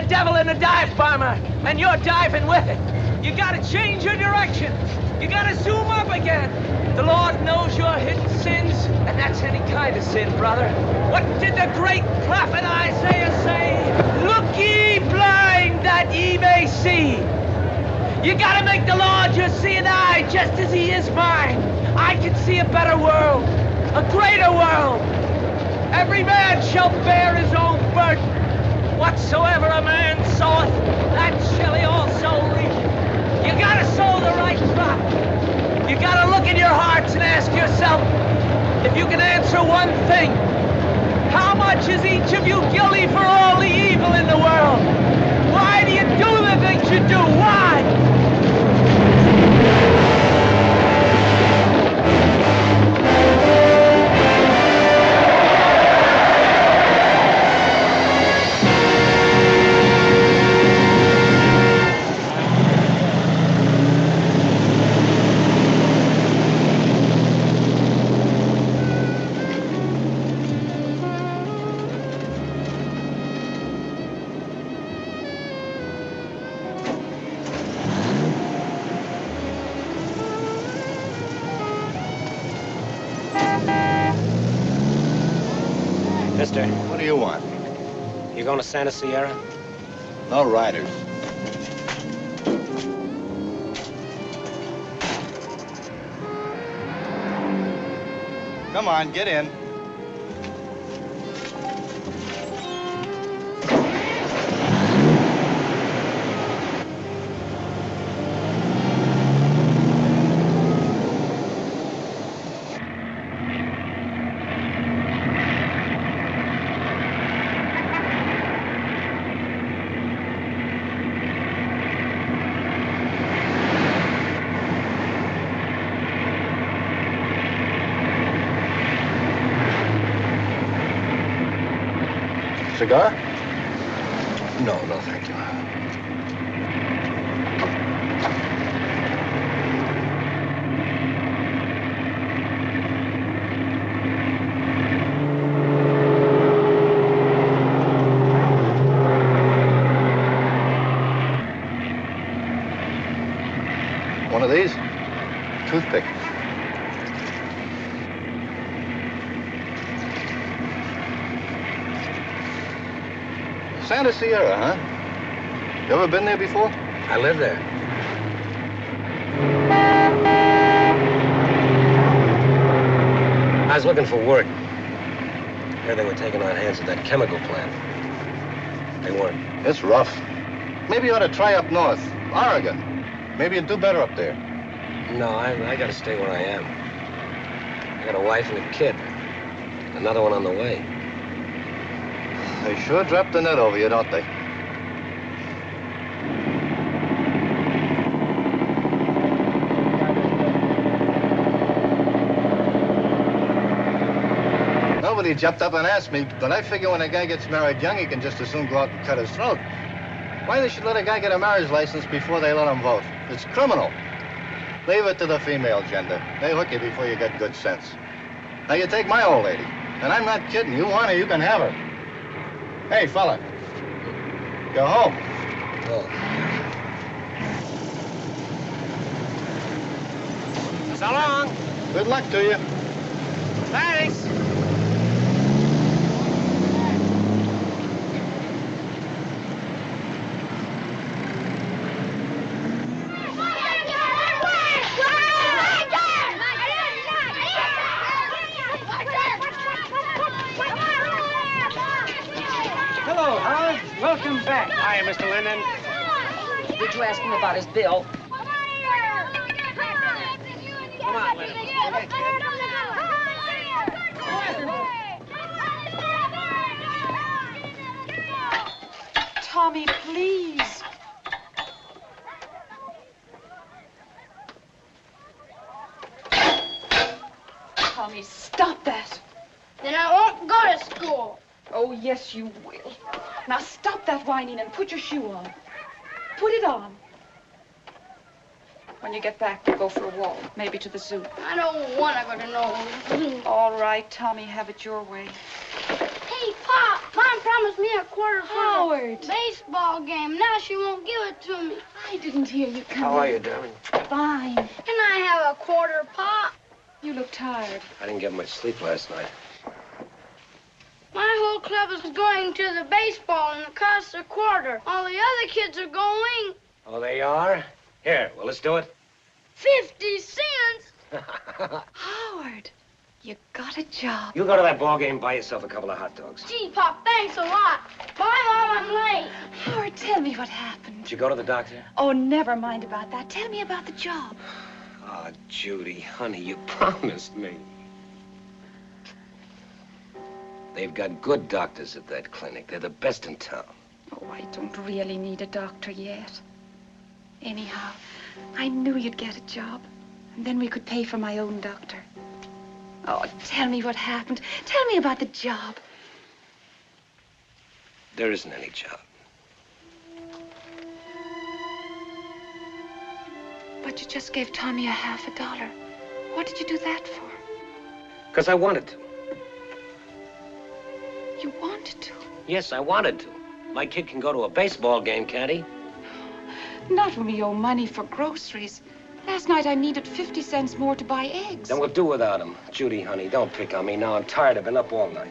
devil in a dive bomber, and you're diving with it. You gotta change your direction. You gotta zoom up again. The Lord knows your hidden sins, and that's any kind of sin, brother. What did the great prophet Isaiah say? Look ye blind that ye may see. You gotta make the Lord your seeing eye just as he is mine. I can see a better world, a greater world. Every man shall bear his own burden. Whatsoever a man soweth, that shall he also reap. You gotta sow the right crop. You gotta look in your hearts and ask yourself, if you can answer one thing, how much is each of you guilty for all the evil in the world? Why do you do the things you do? Why? Mister. What do you want? You going to Santa Sierra? No riders. Come on, get in. Cigar? No, thank you. One of these? Toothpick. Santa Sierra, huh? You ever been there before? I live there. I was looking for work. Heard they were taking on hands at that chemical plant. They weren't. It's rough. Maybe you ought to try up north, Oregon. Maybe you'd do better up there. No, I gotta stay where I am. I got a wife and a kid. Another one on the way. They sure drop the net over you, don't they? Nobody jumped up and asked me, but I figure when a guy gets married young, he can just as soon go out and cut his throat. Why they should let a guy get a marriage license before they let him vote? It's criminal. Leave it to the female gender. They hook you before you get good sense. Now, you take my old lady, and I'm not kidding. You want her, you can have her. Hey, fella. Go home. Oh. So long. Good luck to you. Thanks. Hello, Howard. Welcome back. Hi, Mr. Linden. Did you ask him about his bill? Come on, Linden. Tommy, please. Tommy, stop that. Then I won't go to school. Oh, yes, you will. Now stop that whining and put your shoe on. Put it on. When you get back, we'll go for a walk, maybe to the zoo. I don't want to go to no zoo. All right, Tommy, have it your way. Hey, Pa! Pa, Mom promised me a quarter for Howard. the baseball game. Now she won't give it to me. I didn't hear you come How are in. you, darling? Fine. Can I have a quarter, Pa? You look tired. I didn't get much sleep last night. My whole club is going to the baseball and it costs a quarter. All the other kids are going. Oh, they are? Here, well, let's do it. 50 cents? Howard, you got a job. You go to that ball game, buy yourself a couple of hot dogs. Gee, Pop, thanks a lot. Bye, Mom, I'm late. Howard, tell me what happened. Did you go to the doctor? Oh, never mind about that. Tell me about the job. Oh, Judy, honey, you promised me. They've got good doctors at that clinic. They're the best in town. Oh, I don't really need a doctor yet. Anyhow, I knew you'd get a job. And then we could pay for my own doctor. Oh, tell me what happened. Tell me about the job. There isn't any job. But you just gave Tommy $50. What did you do that for? Because I wanted to. You wanted to. Yes, I wanted to. My kid can go to a baseball game, can't he? Not when we owe money for groceries. Last night I needed 50 cents more to buy eggs. Then we'll do without him. Judy, honey, don't pick on me now. I'm tired. I've been up all night.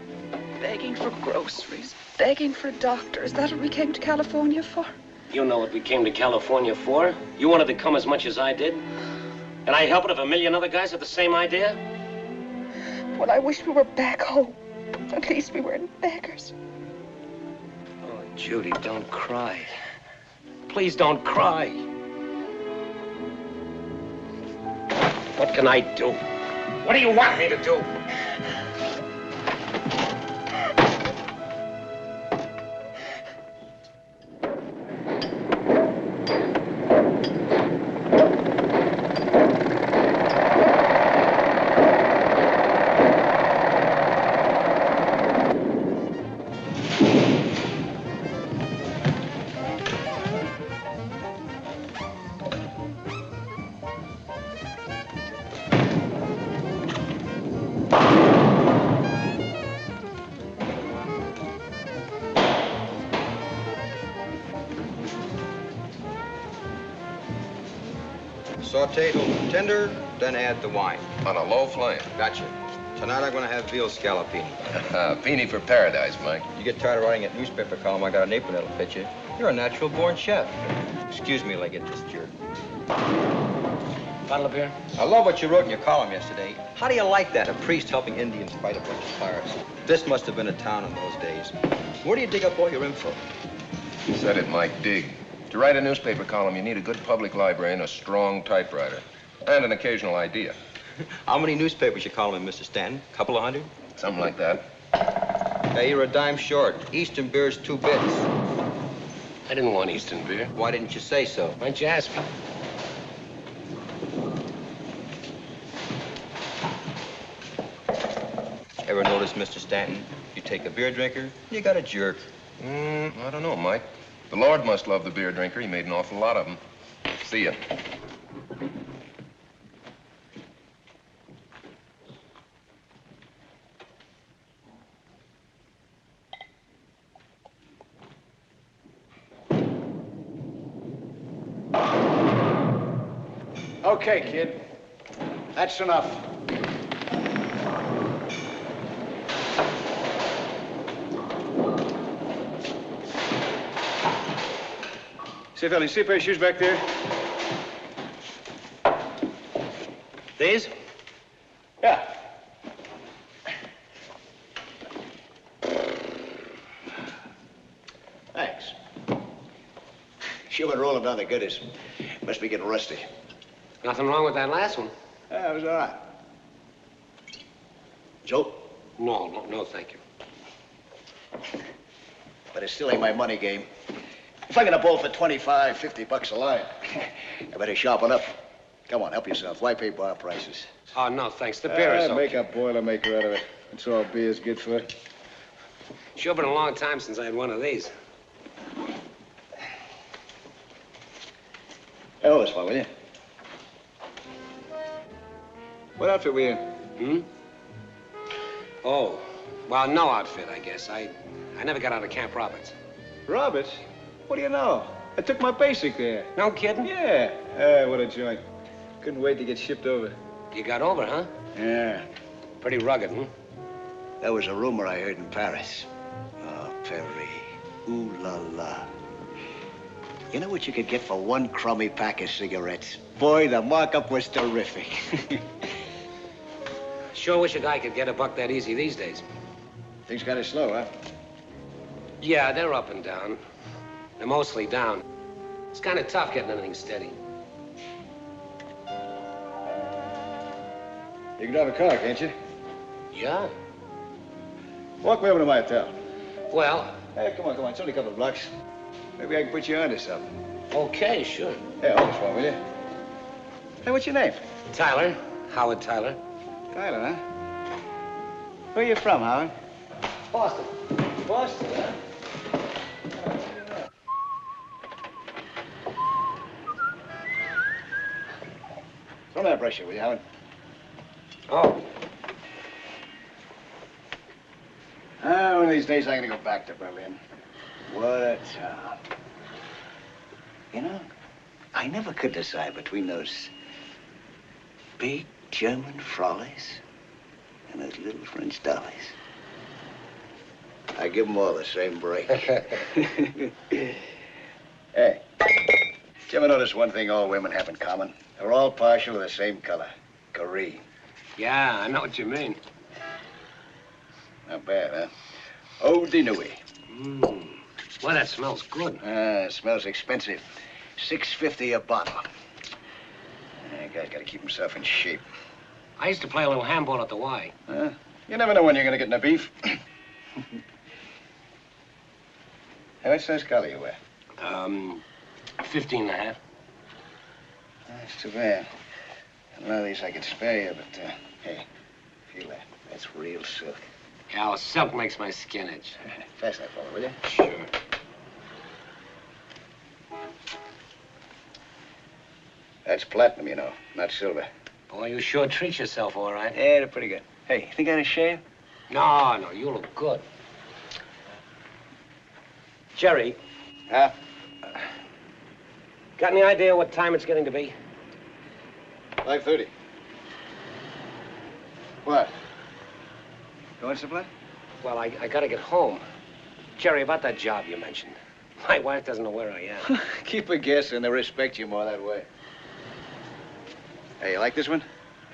Begging for groceries, begging for doctors. That's what we came to California for. You know what we came to California for. You wanted to come as much as I did. And I help it if a million other guys have the same idea? Well, I wish we were back home. At least we weren't beggars. Oh, Judy, don't cry. Please don't cry. What can I do? What do you want me to do? Saute till tender, then add the wine. On a low flame. Gotcha. Tonight I'm gonna have veal scallopini. Beanie for paradise, Mike. You get tired of writing that newspaper column, I got an apron that'll fit you. You're a natural-born chef. Excuse me till I get this jerk. Bottle of beer? I love what you wrote in your column yesterday. How do you like that? A priest helping Indians fight a bunch of pirates. This must have been a town in those days. Where do you dig up all your info? You said it, Mike. Dig. To write a newspaper column, you need a good public library and a strong typewriter. And an occasional idea. How many newspapers you column in, Mr. Stanton? Couple of hundred? Something like that. Hey, you're a dime short. Eastern beer's 2 bits. I didn't want Eastern beer. Why didn't you say so? Why'd you ask me? Ever notice, Mr. Stanton? You take a beer drinker, you got a jerk. I don't know, Mike. The Lord must love the beer drinker. He made an awful lot of them. See ya. Okay, kid. That's enough. Say, fella, you see a pair of shoes back there? These? Yeah. Thanks. Shoe been rolling down the gutters. Must be getting rusty. Nothing wrong with that last one. Yeah, it was all right. Joe? No, thank you. But it still ain't my money game. If I get a bowl for 25, 50 bucks a line, I better sharpen up. Come on, help yourself. Why pay bar prices? Oh, no, thanks. The beer is okay. Make a Boilermaker out of it. That's all beer's good for. Sure been a long time since I had one of these. Hold this one, will you? What outfit we in? Oh, Well, no outfit, I guess. I never got out of Camp Roberts. Roberts? What do you know? I took my basic there. No kidding? Yeah. What a joint. Couldn't wait to get shipped over. You got over, huh? Yeah. Pretty rugged, huh? That was a rumor I heard in Paris. Oh, Paris. Ooh la la. You know what you could get for one crummy pack of cigarettes? Boy, the markup was terrific. Sure wish a guy could get a buck that easy these days. Things kind of slow, huh? Yeah, they're up and down. They're mostly down. It's kind of tough getting anything steady. You can drive a car, can't you? Yeah. Walk me over to my hotel. Well... Hey, come on. It's only a couple of blocks. Maybe I can put you onto something. Okay, sure. Hey, hold this one, will you? Hey, what's your name? Tyler. Howard Tyler. Tyler, huh? Where you from, Howard? Boston. Boston, huh? Throw that brush here, will you, Howard? Oh. One of these days I'm gonna go back to Berlin. What a town. You know, I never could decide between those big German frollies and those little French dollies. I give them all the same break. Hey, did you ever notice one thing all women have in common? They're all partial to the same color, green. Yeah, I know what you mean. Not bad, huh? Eau de Nuit. Well, that smells good. It smells expensive. $6.50 a bottle. That guy's got to keep himself in shape. I used to play a little handball at the Y. You never know when you're going to get in a beef. Hey, what size collar you wear? 15 and a half. That's too bad. A lot of these I could spare you, but, hey, feel that. That's real silk. Yeah, well, silk makes my skin itch. Pass that fella, will you? Sure. That's platinum, you know, not silver. Boy, you sure treat yourself all right. Yeah, they're pretty good. Hey, think I ought to shave? No, you look good. Jerry. Huh? Got any idea what time it's getting to be? 5:30. What? Going someplace? Well, I gotta get home. Jerry, about that job you mentioned. My wife doesn't know where I am. Keep a guess and they'll respect you more that way. Hey, you like this one?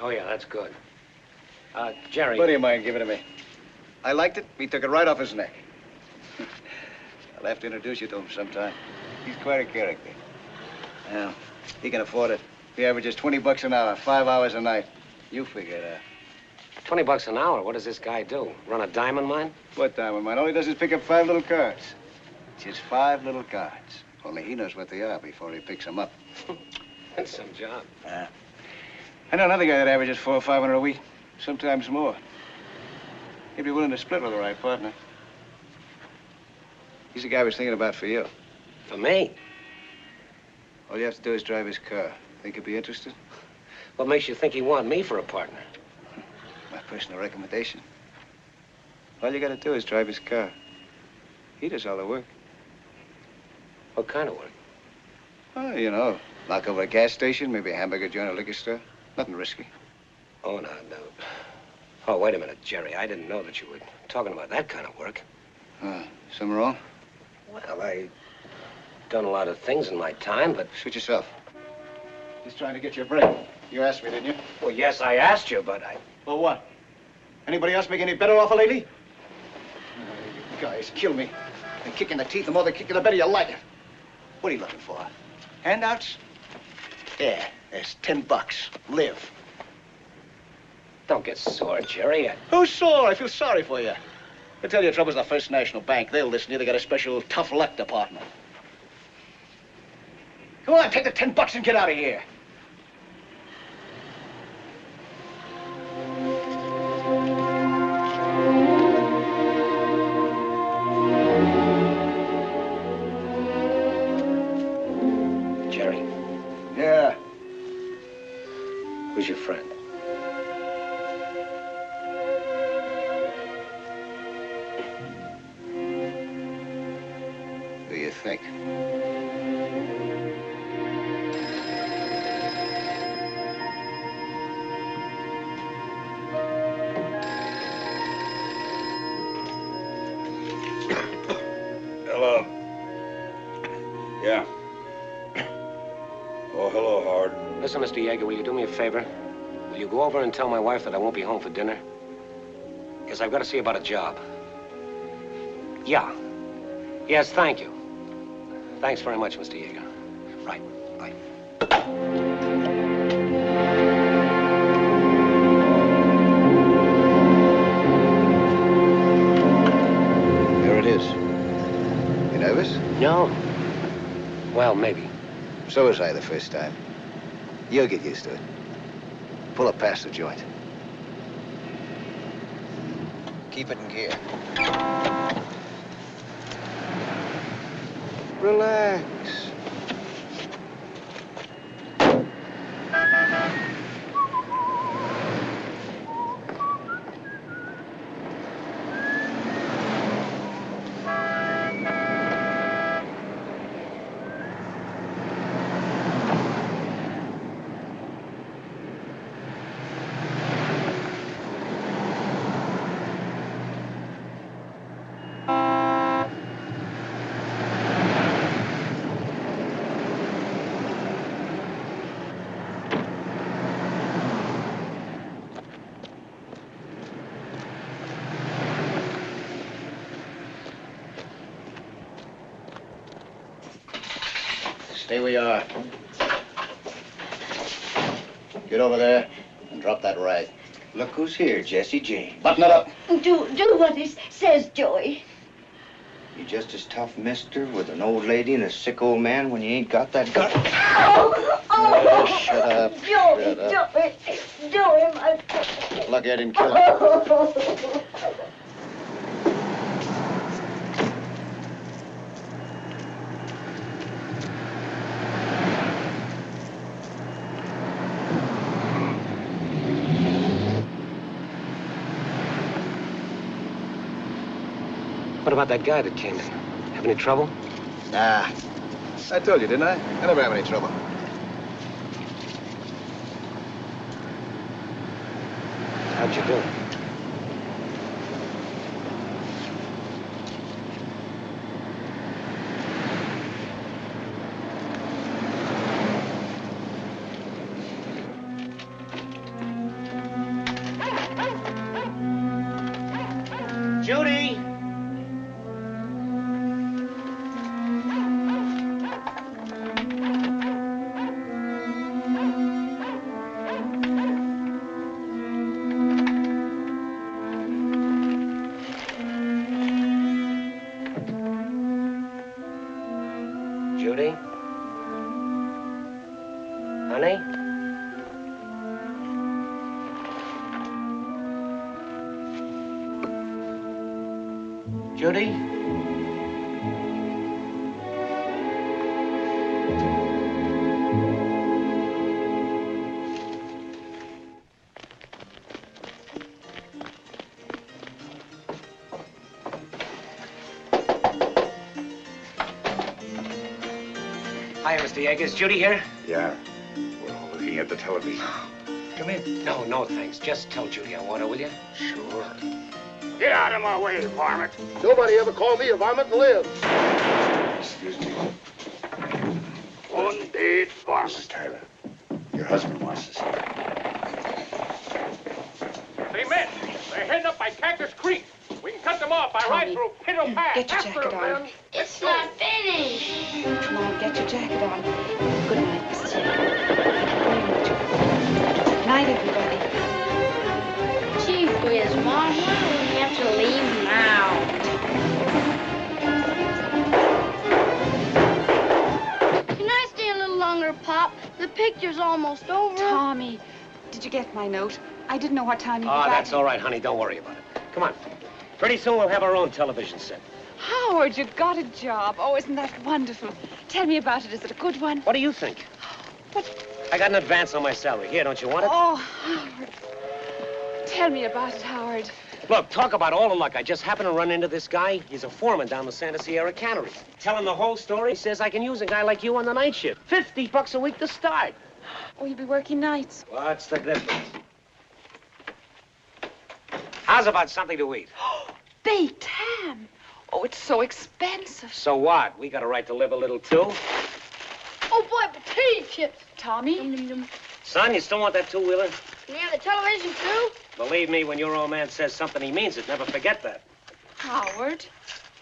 Oh, yeah, that's good. Jerry. Buddy of mine, give it to me. I liked it. He took it right off his neck. I'll have to introduce you to him sometime. He's quite a character. Yeah, he can afford it. He averages $20 an hour, 5 hours a night. You figure it out. $20 an hour? What does this guy do? Run a diamond mine? What diamond mine? All he does is pick up 5 little cards. Just 5 little cards. Only he knows what they are before he picks them up. That's some job. I know another guy that averages $400 or $500 a week, sometimes more. He'd be willing to split with the right partner. He's the guy I was thinking about for you. For me? All you have to do is drive his car. Think you'd be interested? What makes you think he want me for a partner? My personal recommendation. All you gotta do is drive his car. He does all the work. What kind of work? Oh, you know, knock over a gas station, maybe a hamburger joint or liquor store. Nothing risky. Oh, no. Oh, wait a minute, Jerry. I didn't know that you were talking about that kind of work. Something wrong? Well, I've done a lot of things in my time, but... Suit yourself. Just trying to get your break. You asked me, didn't you? Well, yes, I asked you, but I... Well, what? Anybody else make any better offer lately? You guys kill me. And kick in the teeth, the more they kick you, the better you like it. What are you looking for? Handouts? Yeah, there's $10. Live. Don't get sore, Jerry. Who's sore? I feel sorry for you. They tell you your trouble's the First National Bank. They'll listen to you. They got a special tough luck department. Come on, take the $10 and get out of here. Jerry. Yeah. Who's your friend? think. Hello. Yeah. Oh, hello, Howard. Listen, Mr. Yeager, will you do me a favor? Will you go over and tell my wife that I won't be home for dinner? Because I've got to see about a job. Yeah. Yes, thank you. Thanks very much, Mr. Yeager. Right. Bye. There it is. You nervous? No. Well, maybe. So was I the first time. You'll get used to it. Pull up past the joint. Keep it in gear. Relax. Stay where you are. Get over there and drop that rag. Look who's here, Jesse James. Button it up. Do what he says, Joey. You just as tough, mister, with an old lady and a sick old man when you ain't got that gut. Oh, Shut up. Joey, Shut up. Joey, my... Lucky I didn't kill him. What about that guy that came in? Have any trouble? Nah. I told you, didn't I? I never have any trouble. How'd you do? Judy! Judy? Honey? Judy? Hi, Mr. Yeager. Is Judy here? Yeah. We're all looking at the television. Come in. No, no, thanks. Just tell Judy I want her, will you? Sure. Get out of my way, varmint. Nobody ever called me a varmint to live. Excuse me. One dead varmint. Mrs. Tyler, your husband wants to see you. They met. They're heading up by Cactus Creek. We can cut them off by right through Pinto Pass. Get your jacket on. It's not finished. Come on, get your jacket on. Good night, Mrs. Yeager. Good night, everybody. Gee whiz, Mom, why do we have to leave now? Can I stay a little longer, Pop? The picture's almost over. Tommy, did you get my note? I didn't know what time you got Oh, back. that's all right, honey. Don't worry about it. Come on. Pretty soon we'll have our own television set. Howard, you got a job. Oh, isn't that wonderful? Tell me about it. Is it a good one? What do you think? I got an advance on my salary. Here, don't you want it? Oh, Howard. Tell me about it, Howard. Look, talk about all the luck. I just happened to run into this guy. He's a foreman down the Santa Sierra Cannery. Tell him the whole story. He says I can use a guy like you on the night shift. $50 a week to start. Oh, you'll be working nights. What's the difference? How's about something to eat? Baked ham. Oh, it's so expensive. So what? We got a right to live a little, too. Oh, boy, potato chips. Tommy? Son, you still want that two-wheeler? Can you have the television, too? Believe me, when your old man says something, he means it. Never forget that. Howard,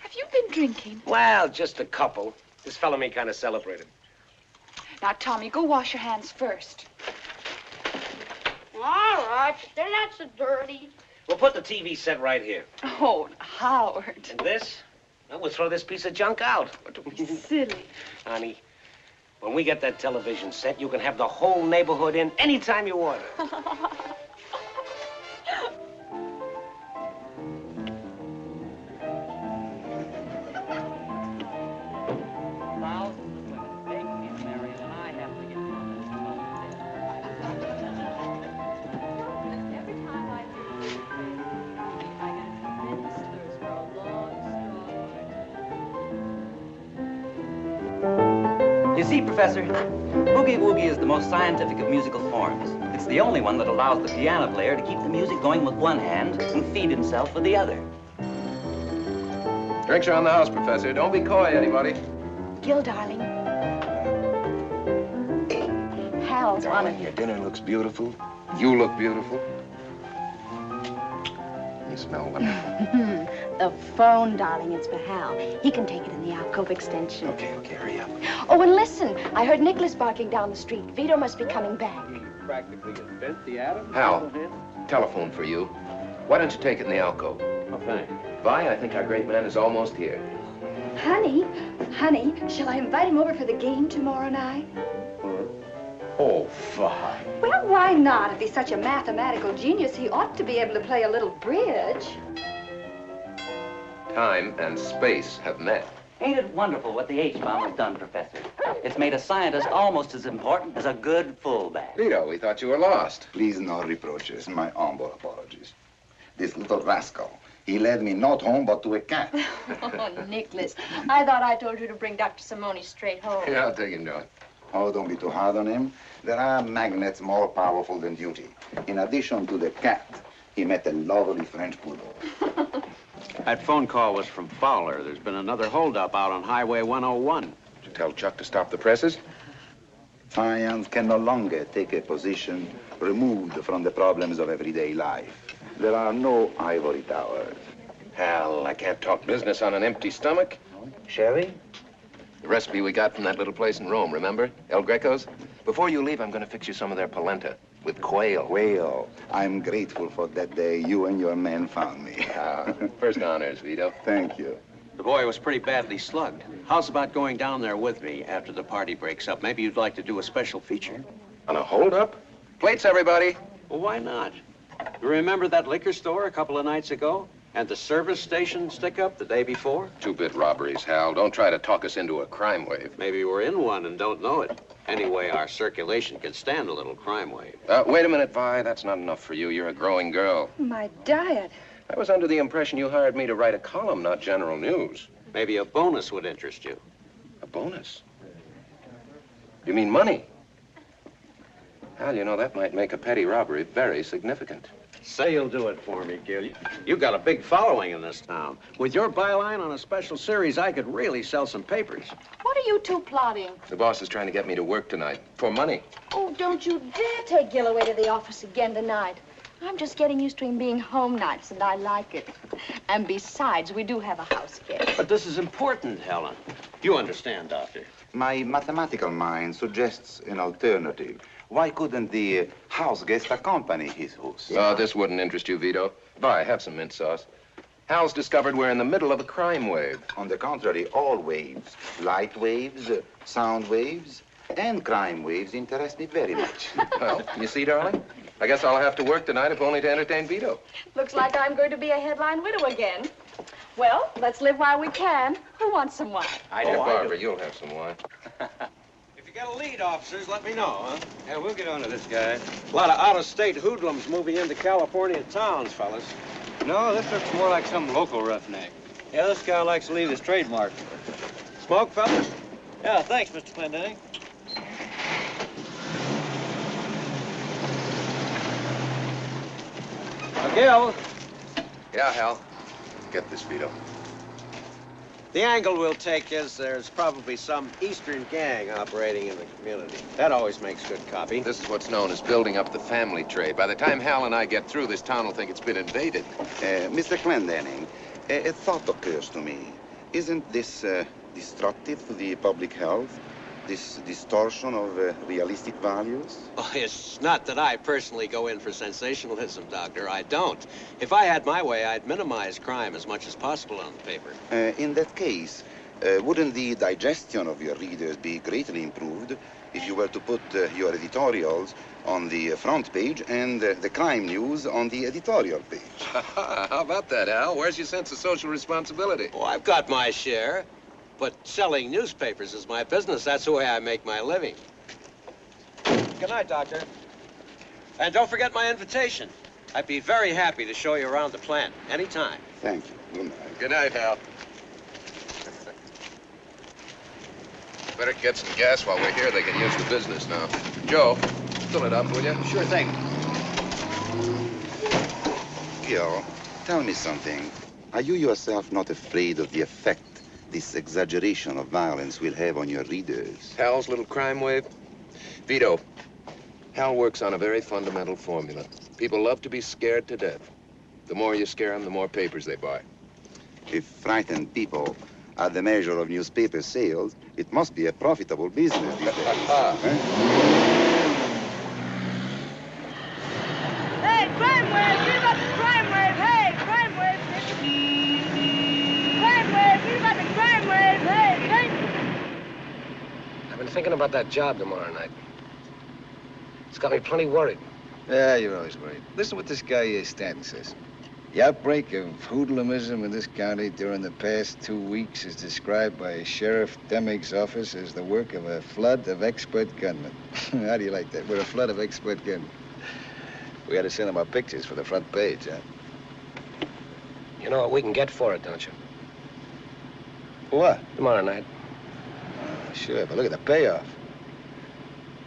have you been drinking? Well, just a couple. This fella me kind of celebrated. Now, Tommy, go wash your hands first. All right, they're not so dirty. We'll put the TV set right here. Oh, Howard. And this? Well, we'll throw this piece of junk out. Silly. Honey, when we get that television set, you can have the whole neighborhood in anytime you want it. You see, Professor, Boogie Woogie is the most scientific of musical forms. It's the only one that allows the piano player to keep the music going with one hand and feed himself with the other. Drinks are on the house, Professor. Don't be coy, anybody. Gil, darling. Hal's on it. Your dinner looks beautiful. You look beautiful. You smell wonderful. The phone, darling, it's for Hal. He can take it in the alcove extension. Okay, hurry up. Oh, and listen, I heard Nicholas barking down the street. Vito must be coming back. Practically invent the atom. Hal, telephone for you. Why don't you take it in the alcove? Oh, thanks. Vi, I think our great man is almost here. Honey, shall I invite him over for the game tomorrow night? Oh, fine. Well, why not? If he's such a mathematical genius, he ought to be able to play a little bridge. Time and space have met. Ain't it wonderful what the H-bomb has done, Professor? It's made a scientist almost as important as a good fullback. Vito, we thought you were lost. Please, no reproaches. My humble apologies. This little rascal, he led me not home, but to a cat. Oh, Nicholas, I thought I told you to bring Dr. Simone straight home. Yeah, I'll take him down. Oh, don't be too hard on him. There are magnets more powerful than duty. In addition to the cat, he met a lovely French poodle. That phone call was from Fowler. There's been another holdup out on Highway 101. Did you tell Chuck to stop the presses? Science can no longer take a position removed from the problems of everyday life. There are no ivory towers. Hal, I can't talk business on an empty stomach. Sherry? The recipe we got from that little place in Rome, remember? El Greco's? Before you leave, I'm going to fix you some of their polenta with quail. Quail. I'm grateful for that day you and your men found me. First honors, Vito. Thank you. The boy was pretty badly slugged. How's about going down there with me after the party breaks up? Maybe you'd like to do a special feature. On a holdup? Plates, everybody. Well, why not? You remember that liquor store a couple of nights ago? And the service station stick-up the day before? Two-bit robberies, Hal. Don't try to talk us into a crime wave. Maybe we're in one and don't know it. Anyway, our circulation can stand a little crime wave. Wait a minute, Vi. That's not enough for you. You're a growing girl. My diet. I was under the impression you hired me to write a column, not general news. Maybe a bonus would interest you. A bonus? You mean money? Hal, you know, that might make a petty robbery very significant. Say you'll do it for me, Gil. You got a big following in this town. With your byline on a special series, I could really sell some papers. What are you two plotting? The boss is trying to get me to work tonight. For money. Oh, don't you dare take Gil away to the office again tonight. I'm just getting used to him being home nights, and I like it. And besides, we do have a house guest. But this is important, Helen. You understand, Doctor. My mathematical mind suggests an alternative. Why couldn't the house guest accompany his host? Oh, this wouldn't interest you, Vito. Vi, have some mint sauce. Hal's discovered we're in the middle of a crime wave. On the contrary, all waves, light waves, sound waves, and crime waves interest me very much. Well, you see, darling? I guess I'll have to work tonight if only to entertain Vito. Looks like I'm going to be a headline widow again. Well, let's live while we can. Who wants some wine? Barbara, you'll have some wine. If you got a lead, officers, let me know, huh? Yeah, we'll get on to this guy. A lot of out-of-state hoodlums moving into California towns, fellas. No, this looks more like some local roughneck. Yeah, this guy likes to leave his trademark. Smoke, fellas? Yeah, thanks, Mr. Clendenning. Gil. Yeah, Hal. Get this, Vito. The angle we'll take is there's probably some Eastern gang operating in the community. That always makes good copy. This is what's known as building up the family trade. By the time Hal and I get through, this town will think it's been invaded. Mr. Clendenning, a thought occurs to me. Isn't this destructive to the public health? This distortion of realistic values? Oh, it's not that I personally go in for sensationalism, Doctor. I don't. If I had my way, I'd minimize crime as much as possible on the paper. In that case, wouldn't the digestion of your readers be greatly improved if you were to put your editorials on the front page and the crime news on the editorial page? How about that, Hal? Where's your sense of social responsibility? Oh, I've got my share. But selling newspapers is my business. That's the way I make my living. Good night, Doctor. And don't forget my invitation. I'd be very happy to show you around the plant anytime. Thank you. Good night. Good night, Hal. Better get some gas while we're here. They can use the business now. Joe, fill it up, will you? Sure thing. Gil, tell me something. Are you yourself not afraid of the effect this exaggeration of violence will have on your readers? Hal's little crime wave? Vito, Hal works on a very fundamental formula. People love to be scared to death. The more you scare them, the more papers they buy. If frightened people are the measure of newspaper sales, it must be a profitable business these days. Hey, crime wave! Give up the crime wave! Hey, crime wave! Crime wave! Give up the crime wave! Hey, hey! I've been thinking about that job tomorrow night. It's got me plenty worried. Yeah, you're always worried. Listen what this guy Stanton says. The outbreak of hoodlumism in this county during the past 2 weeks is described by Sheriff Demig's office as the work of a flood of expert gunmen. How do you like that? We're a flood of expert gunmen. We got to send them our pictures for the front page, huh? You know what we can get for it, don't you? What? Tomorrow night. Sure, but look at the payoff.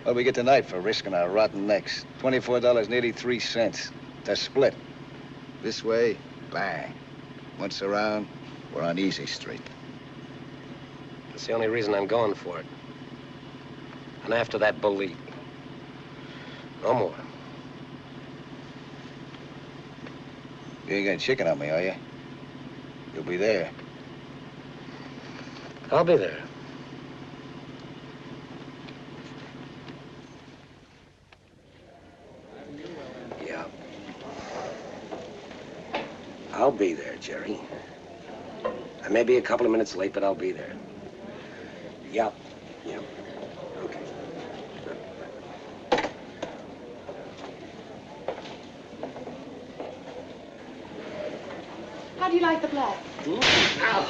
What do we get tonight for risking our rotten necks? $24.83 to split. This way, bang. Once around, we're on easy street. That's the only reason I'm going for it. And after that, believe me. No more. You ain't got chicken on me, are you? You'll be there. I'll be there. Yeah. I'll be there, Jerry. I may be a couple of minutes late, but I'll be there. Yep. Yep. Okay. How do you like the black? Ow.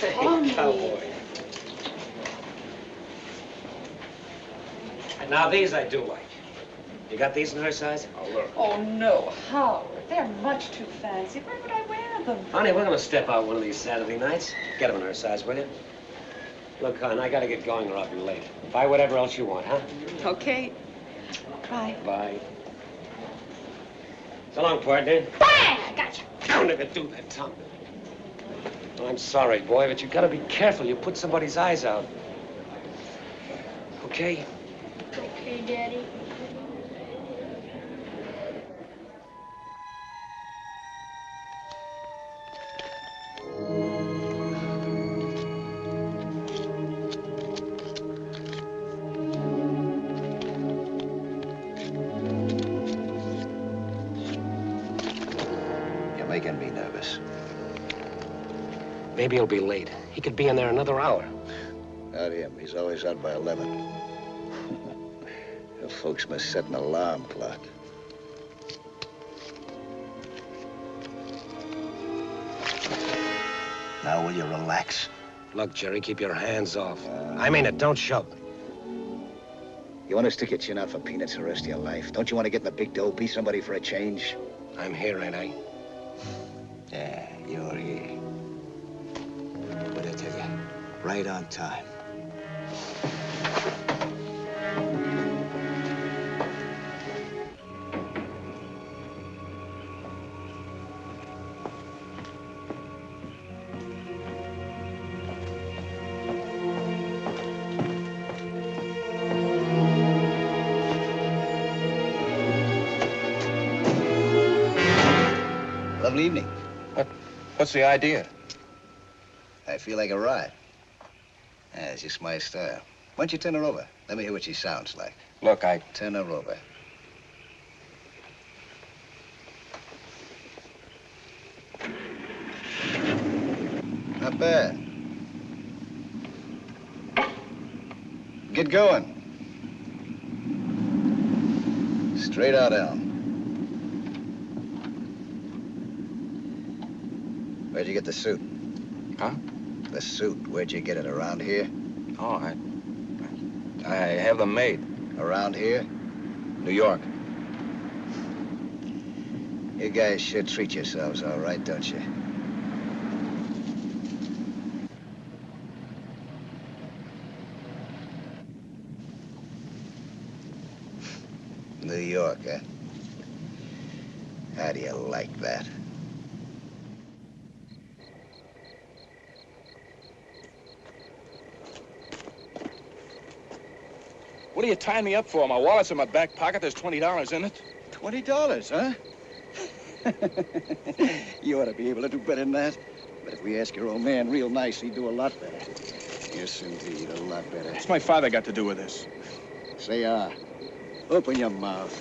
Hey, Tommy. cowboy. And now these I do like. You got these in her size? Oh, look. Oh, no, Howard. They're much too fancy. Where would I wear them? Honey, we're gonna step out one of these Saturday nights. Get them in her size, will you? Look, hon, I gotta get going or I'll be late. Buy whatever else you want, huh? Okay. Bye. Bye. So long, partner. Bang! I got you. Don't ever do that, Tom. Well, I'm sorry, boy, but you gotta be careful. You put somebody's eyes out. Okay? Okay, Daddy. Making me nervous. Maybe he'll be late. He could be in there another hour. Not him. He's always out by 11. The folks must set an alarm clock. Now will you relax? Look, Jerry, keep your hands off. I mean it, don't shove. You want to stick your chin out for peanuts the rest of your life? Don't you want to get in the big dough, be somebody for a change? I'm here, ain't I? Yeah, you're here. What did I tell you? Right on time. Lovely evening. What's the idea? I feel like a ride. Yeah, it's just my style. Why don't you turn her over? Let me hear what she sounds like. Look, Turn her over. Not bad. Get going. Straight out, Elm. Where'd you get the suit? Huh? The suit. Where'd you get it? Around here? Oh, I have them made. Around here? New York. You guys should treat yourselves all right, don't you? New York, eh? How do you like that? What are you tying me up for? My wallet's in my back pocket. There's $20 in it. $20, huh? You ought to be able to do better than that. But if we ask your old man real nice, he'd do a lot better. Yes, indeed, a lot better. What's my father got to do with this? Say, open your mouth.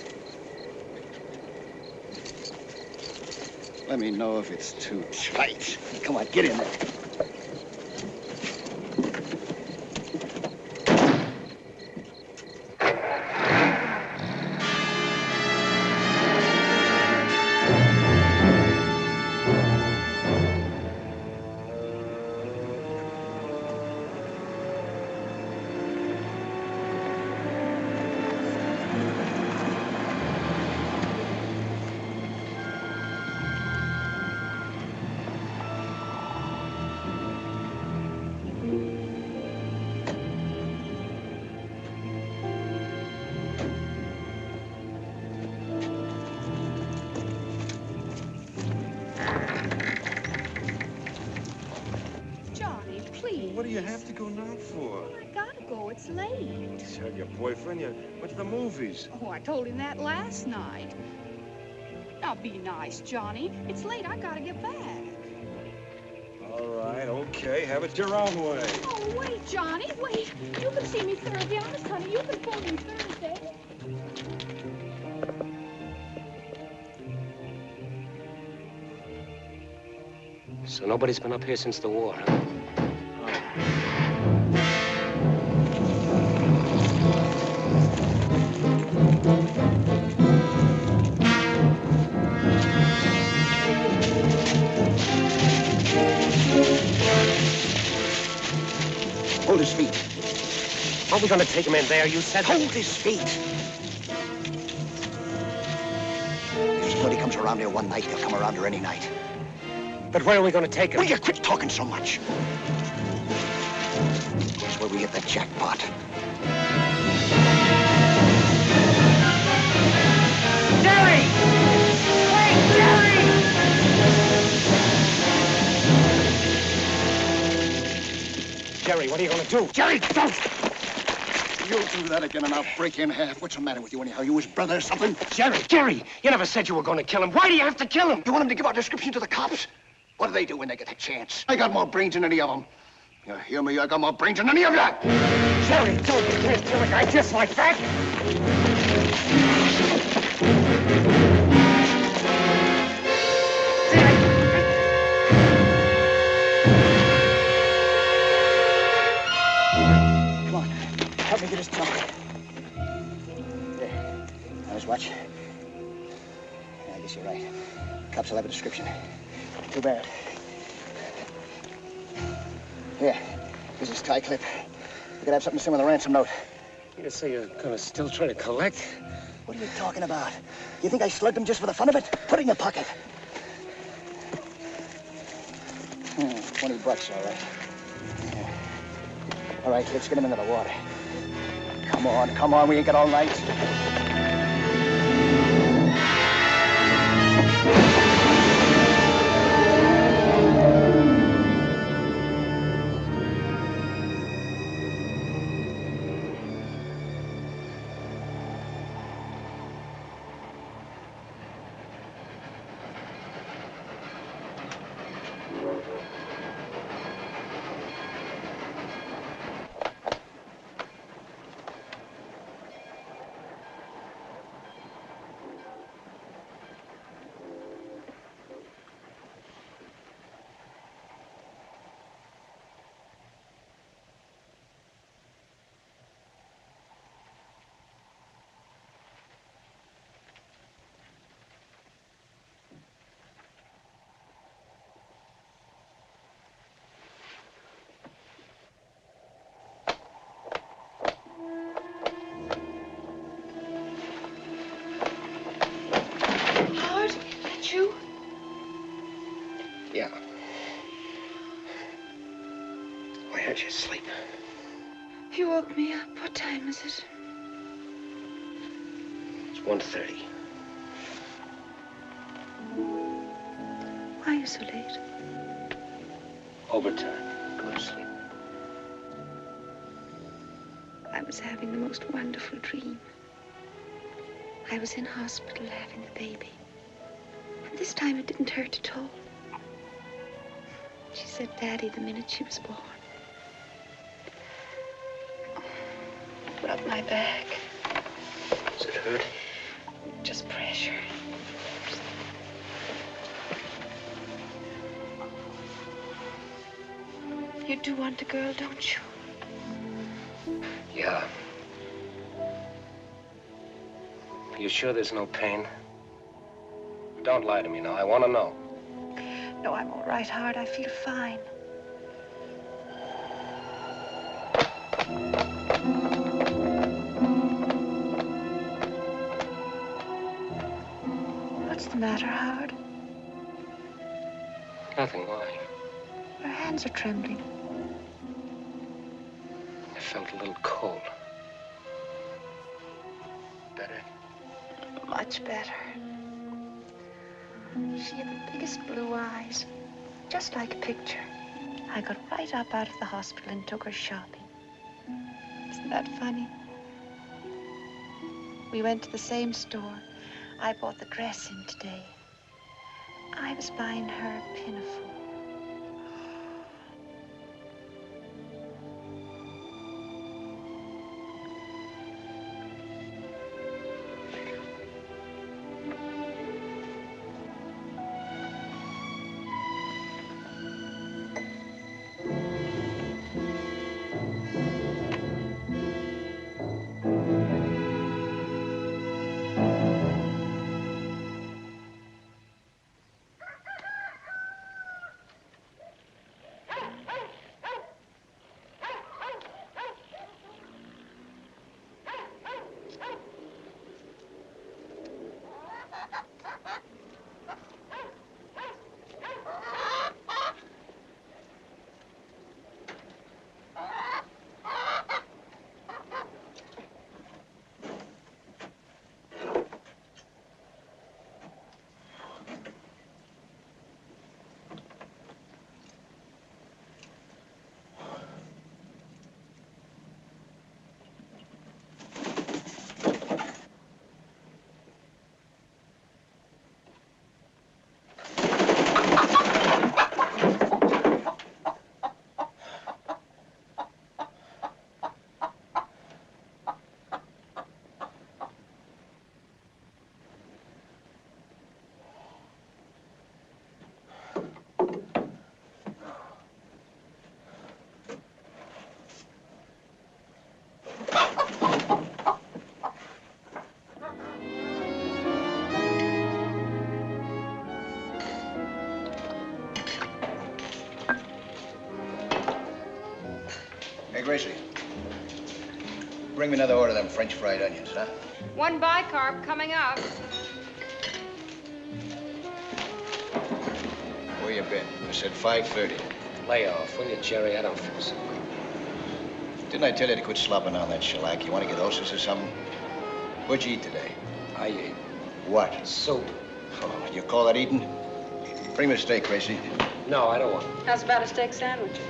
Let me know if it's too tight. Come on, get in there. What do you have to go now for? I gotta go. It's late. Tell your boyfriend you went to the movies. Oh, I told him that last night. Now, be nice, Johnny. It's late. I gotta get back. All right, okay. Have it your own way. Oh, wait, Johnny. Wait. You can see me Thursday. Honest, honey. You can phone me Thursday. So nobody's been up here since the war, huh? Hold his feet. Are we gonna take him in there, you said? Hold his feet. If somebody comes around here one night, they'll come around here any night. But where are we gonna take him? Will you quit talking so much? That's where we hit the jackpot. Jerry! Wait, Jerry! Jerry, what are you gonna do? Jerry, don't! You'll do that again and I'll break you in half. What's the matter with you anyhow? You his brother or something? Jerry, you never said you were gonna kill him. Why do you have to kill him? You want him to give our description to the cops? What do they do when they get a chance? I got more brains than any of them. You hear me? I got more brains than any of you! Jerry, don't you can't kill a guy just like that! Come on, help me get his trunk. There, now his watch. Yeah, I guess you're right. Cops will have a description. Too bad. Here, here's his tie clip. You could have something to send with a ransom note. You say you're gonna still try to collect? What are you talking about? You think I slugged him just for the fun of it? Put it in your pocket. $20, all right. Yeah. All right, let's get him into the water. Come on, we ain't got all night. You? Yeah. I heard you sleep. You woke me up. What time is it? It's 1:30. Why are you so late? Overtime. Go to sleep. I was having the most wonderful dream. I was in hospital having the baby. And this time it didn't hurt at all. She said Daddy the minute she was born. Rub my back. Does it hurt? Just pressure. You do want a girl, don't you? Yeah. You sure there's no pain? Don't lie to me now. I want to know. No, I'm all right, Howard. I feel fine. What's the matter, Howard? Nothing. Why? Your hands are trembling. I felt a little cold. Better? Much better. She had the biggest blue eyes, just like a picture. I got right up out of the hospital and took her shopping. Isn't that funny? We went to the same store. I bought the dress in today. I was buying her a pinafore. Hey, Gracie. Bring me another order of them French fried onions, huh? One bicarb coming up. Where you been? I said 5:30. Lay off, will you, Jerry? I don't feel so good. Didn't I tell you to quit slopping on that shellac? You want to get ulcers or something? What'd you eat today? I ate. What? Soup. Oh, you call that eating? Bring me a steak, Gracie. No, I don't want it. How's about a steak sandwich?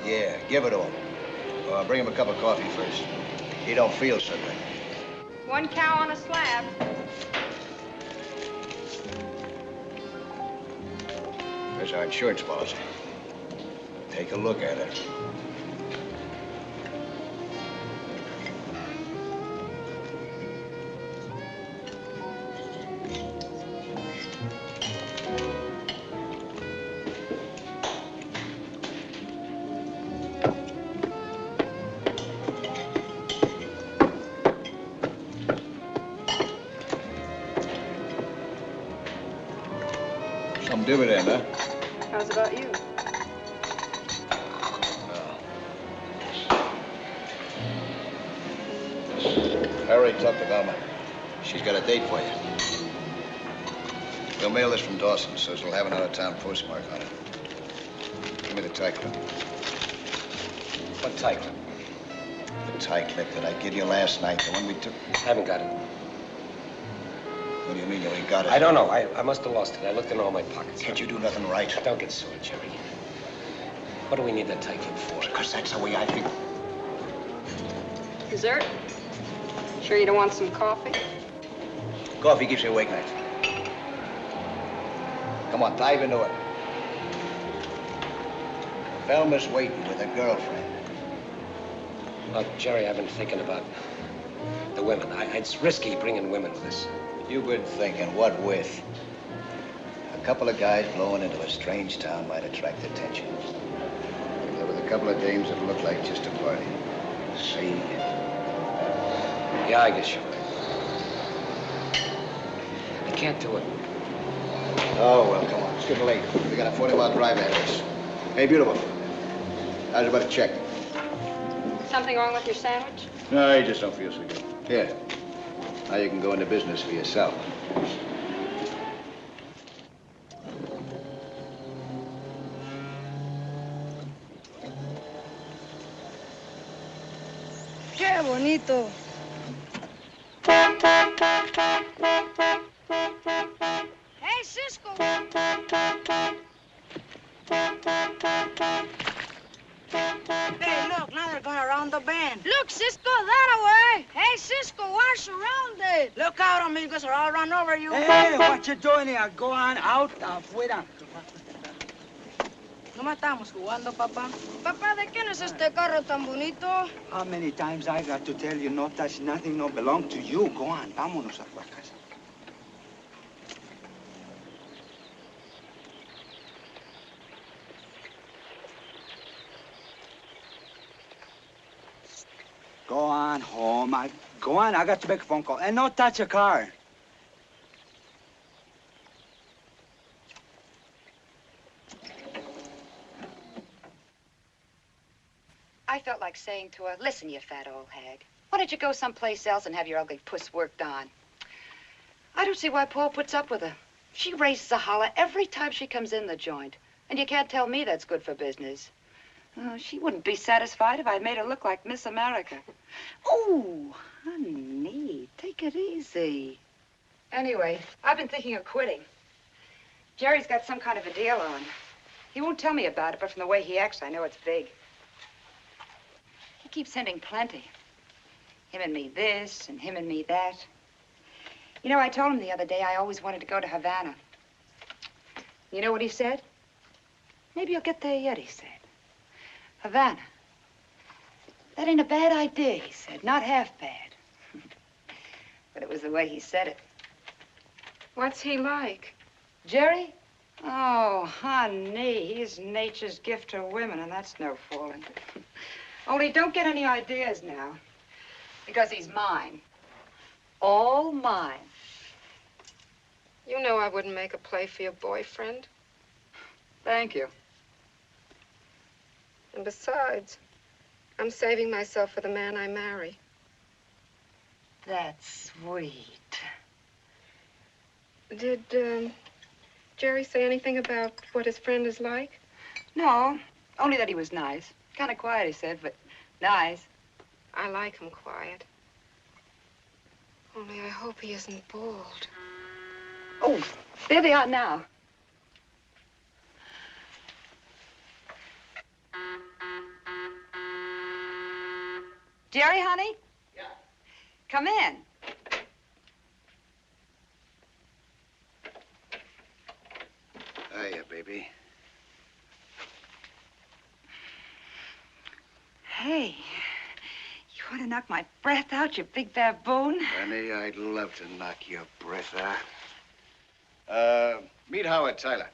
Yeah, give it to him. Bring him a cup of coffee first. He don't feel so good. 1 cow on a slab. There's our insurance policy. Take a look at it. Some dividend, huh? How's about you? I already talked to Velma. She's got a date for you. We'll mail this from Dawson, so it'll have an out-of-town postmark on it. Give me the tie clip. What tie clip? The tie clip that I gave you last night, the one we took. Haven't got it. What do you mean you ain't got it? I don't know. I must have lost it. I looked in all my pockets. Can't you do nothing right? Don't get sore, Jerry. What do we need that tie clip for? Because that's the way I feel. Dessert? Sure you don't want some coffee? Coffee keeps you awake nights. Come on, dive into it. Velma's waiting with a girlfriend. Look, Jerry, I've been thinking about the women. It's risky bringing women with us. You've been thinking, what with? A couple of guys blowing into a strange town might attract attention. There was a couple of dames that looked like just a party. See? Yeah, I guess you're right. I can't do it. Oh, well, come on. It's getting late. We got a 40-mile drive ahead of us. Hey, beautiful. How's about a check? Something wrong with your sandwich? No, you just don't feel so good. Here. Now you can go into business for yourself. Qué bonito. Hey, Cisco. Hey, look, now they're going around the bend. Look, Cisco, that away. Hey, Cisco, watch around it. Look out, amigos, or I'll run over you. Hey, what you doing here? Go on out, afuera. ¿No estamos jugando, papá? Papá, ¿de quién es este carro tan bonito? How many times I got to tell you no touch nothing, no belong to you? Go on, vámonos a tu casa. Go on home. Go on, I got to make a phone call. And no touch a car. I felt like saying to her, listen, you fat old hag. Why don't you go someplace else and have your ugly puss worked on? I don't see why Paul puts up with her. She raises a holler every time she comes in the joint. And you can't tell me that's good for business. Oh, she wouldn't be satisfied if I made her look like Miss America. Oh, honey, take it easy. Anyway, I've been thinking of quitting. Jerry's got some kind of a deal on. He won't tell me about it, but from the way he acts, I know it's big. He keeps sending plenty. Him and me this, and him and me that. You know, I told him the other day I always wanted to go to Havana. You know what he said? Maybe you'll get there yet, he said. Havana. That ain't a bad idea, he said. Not half bad. But it was the way he said it. What's he like? Jerry? Oh, honey, he's nature's gift to women, and that's no fooling. Only don't get any ideas now, because he's mine. All mine. You know I wouldn't make a play for your boyfriend. Thank you. And besides, I'm saving myself for the man I marry. That's sweet. Did, Jerry say anything about what his friend is like? No, Only that he was nice. Kind of quiet, he said, but nice. I like him quiet. Only I hope he isn't bald. Oh, there they are now. Jerry, honey? Yeah. Come in. Hiya, baby. Hey, you want to knock my breath out, you big baboon? Honey, I'd love to knock your breath out. Meet Howard Tyler.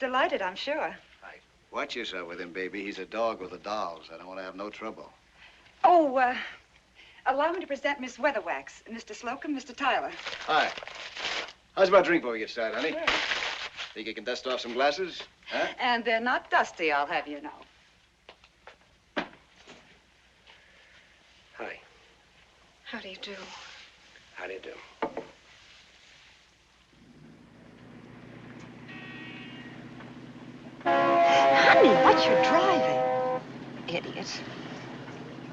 Delighted, I'm sure. Watch yourself with him, baby. He's a dog with the dolls. I don't want to have no trouble. Oh, allow me to present Miss Weatherwax, Mr. Slocum, Mr. Tyler. Hi. How's about a drink before we get started, honey? Sure. Think you can dust off some glasses? Huh? And they're not dusty, I'll have you know. Hi. How do you do? How do you do? Honey, what you driving? Idiot.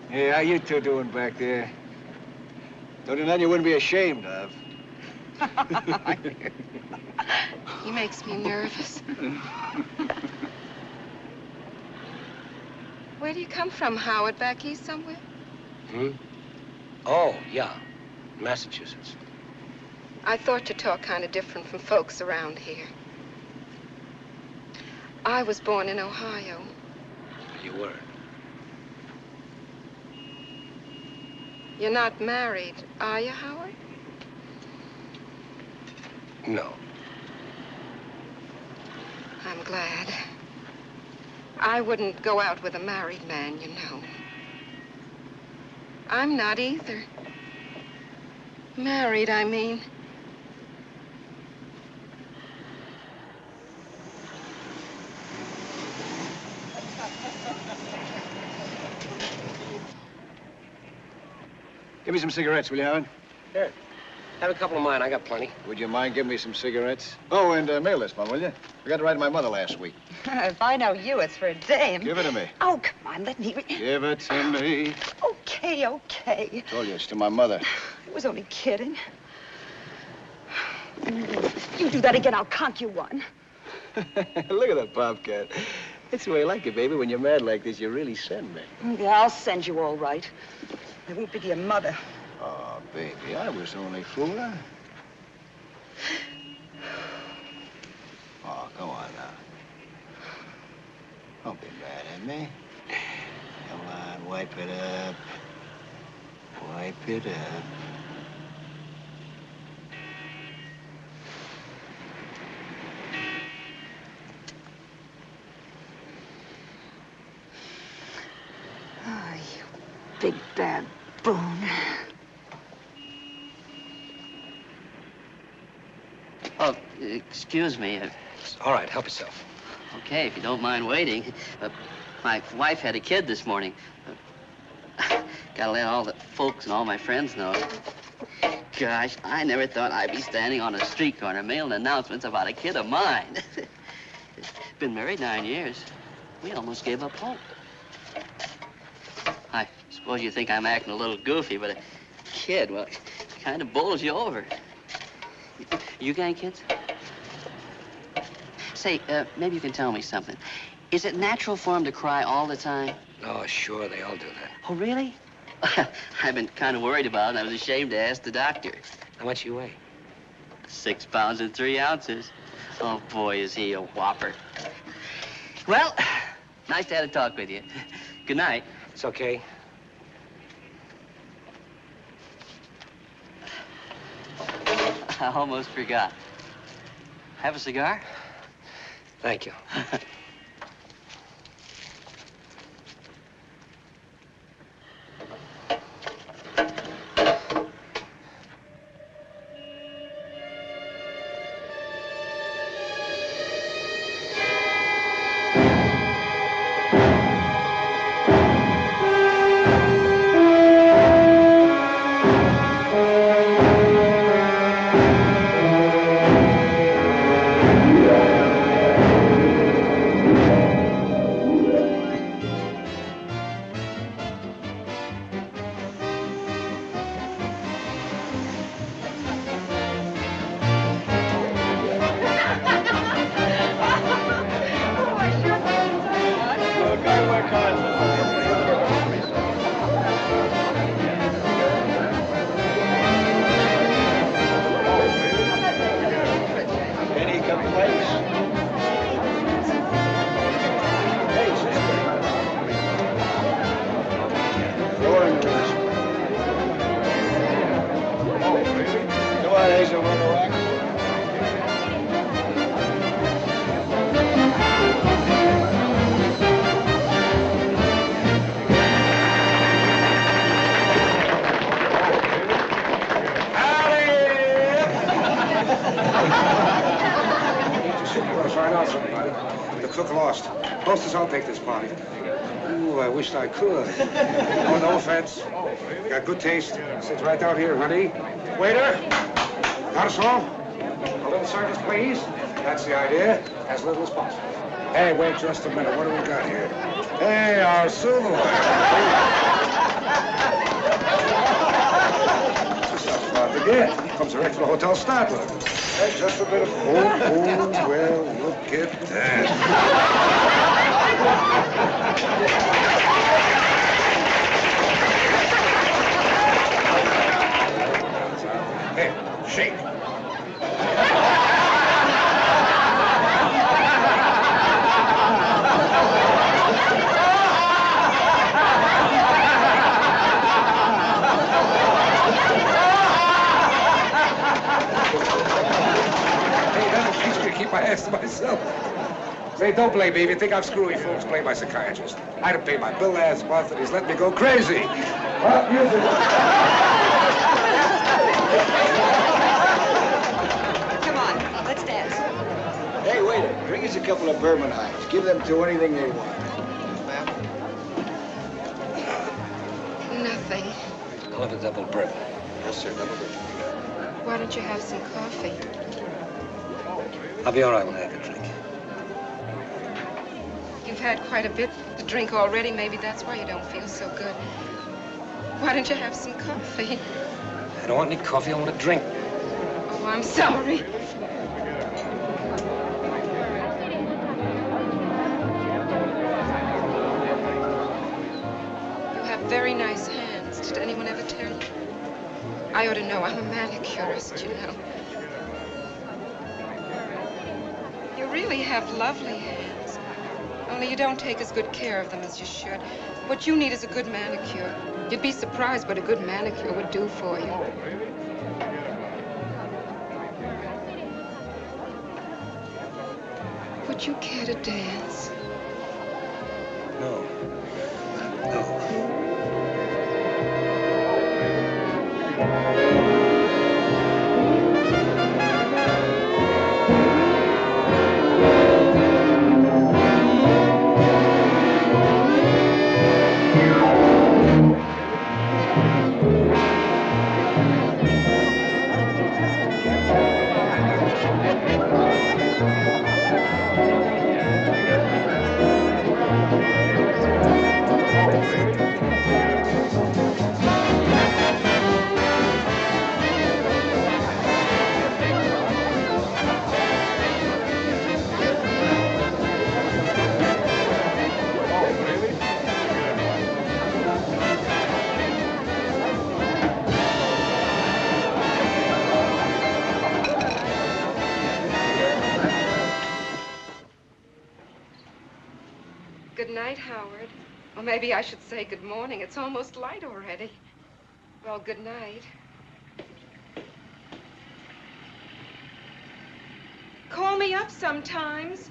Hey, how you two doing back there? Don't you know you wouldn't be ashamed of? He makes me nervous. Where do you come from, Howard? Back east somewhere? Hmm? Oh, yeah. Massachusetts. I thought you talked kind of different from folks around here. I was born in Ohio. You were. You're not married, are you, Howard? No. I'm glad. I wouldn't go out with a married man, you know. I'm not either. Married, I mean. Give me some cigarettes, will you, Howard? Here. Have a couple of mine. I got plenty. Would you mind giving me some cigarettes? Oh, and mail this one, will you? Forgot to write to my mother last week. If I know you, it's for a dame. Give it to me. Oh, come on, let me... Give it to me. Okay, okay. Told you, it's to my mother. I was only kidding. You do that again, I'll conk you one. Look at that bobcat. That's the way I like it, baby. When you're mad like this, you really send me. Yeah, I'll send you all right. I won't be your mother. Oh, baby, I was only fooling. Oh, come on now. Don't be mad at me. Come on, wipe it up. Wipe it up. Oh, you big baboon. Oh, excuse me. All right, help yourself. Okay, if you don't mind waiting. My wife had a kid this morning. Gotta let all the folks and all my friends know. Gosh, I never thought I'd be standing on a street corner mailing announcements about a kid of mine. Been married 9 years. We almost gave up hope. I suppose you think I'm acting a little goofy, but a kid, well, kind of bowls you over. You got kids? Say, maybe you can tell me something. Is it natural for them to cry all the time? Oh, sure, they all do that. Oh, really? I've been kind of worried about it. I was ashamed to ask the doctor. How much you weigh? 6 pounds and 3 ounces. Oh, boy, is he a whopper. Well, nice to have a talk with you. Good night. It's okay. I almost forgot. Have a cigar? Thank you. Hostess, I'll take this party. Ooh, I wished I could. Oh, no offense. Got good taste. Sits right out here, honey. Waiter! Carlson! A little service, please. That's the idea. As little as possible. Hey, wait just a minute. What do we got here? Hey, our silverware. This stuff's hard to get. Comes direct from the hotel stock with it. Hey, just a bit of... Oh, well, look at that. Hey, shake. Keep my ass to myself. Say, don't blame me. If you think I'm screwy fools, blame my psychiatrist. I didn't pay my bill last month, and he's let me go crazy. Well, music. Come on, let's dance. Hey, waiter, bring us a couple of bourbon hides. Give them to anything they want. Nothing. I'll have a double bourbon. Yes, sir, double bourbon. Why don't you have some coffee? I'll be all right when I have a drink. You've had quite a bit to drink already. Maybe that's why you don't feel so good. Why don't you have some coffee? I don't want any coffee. I want a drink. Oh, I'm sorry. You have very nice hands. Did anyone ever tell you? I ought to know. I'm a manicurist, you know. You really have lovely hands. Only you don't take as good care of them as you should. What you need is a good manicure. You'd be surprised what a good manicure would do for you. Would you care to dance? No. Good night, Howard. Or maybe I should say good morning. It's almost light already. Well, good night. Call me up sometimes.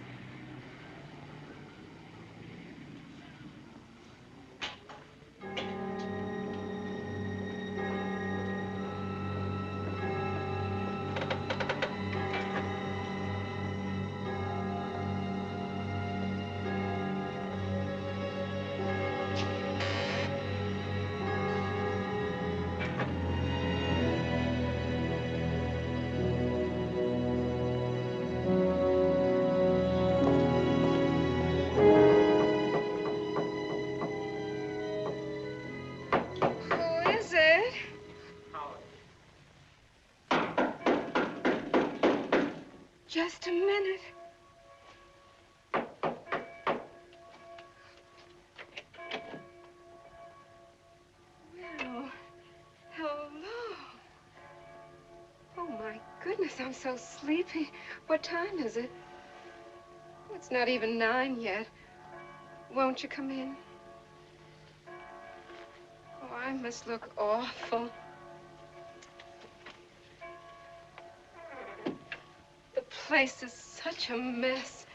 Just a minute. Well, hello. Oh, my goodness, I'm so sleepy. What time is it? Oh, it's not even 9 yet. Won't you come in? Oh, I must look awful. The place is such a mess.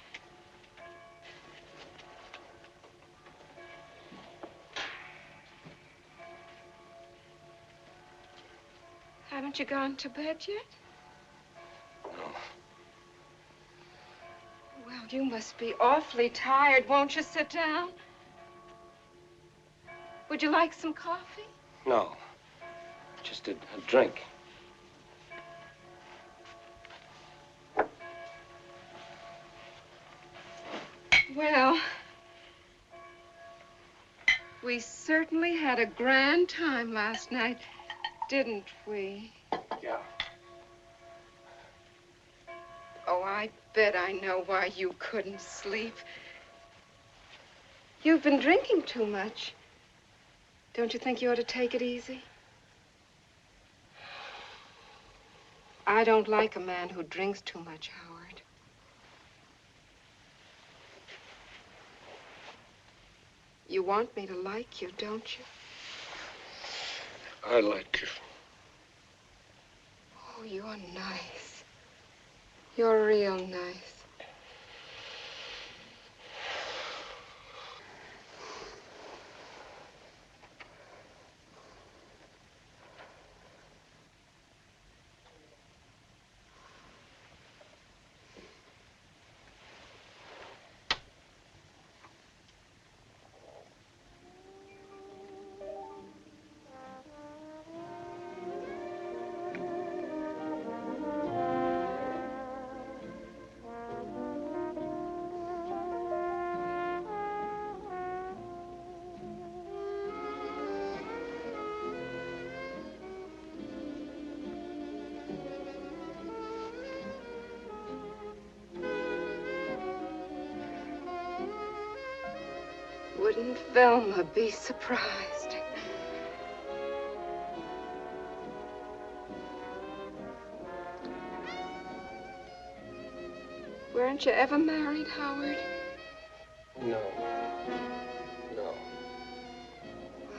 Haven't you gone to bed yet? No. Well, You must be awfully tired. Won't you sit down? Would you like some coffee? No. Just a drink. Well, we certainly had a grand time last night, didn't we? Yeah. Oh, I bet I know why you couldn't sleep. You've been drinking too much. Don't you think you ought to take it easy? I don't like a man who drinks too much, Howard. You want me to like you, don't you? I like you. Oh, you're nice. You're real nice. Wouldn't Velma be surprised? Weren't you ever married, Howard? No. No.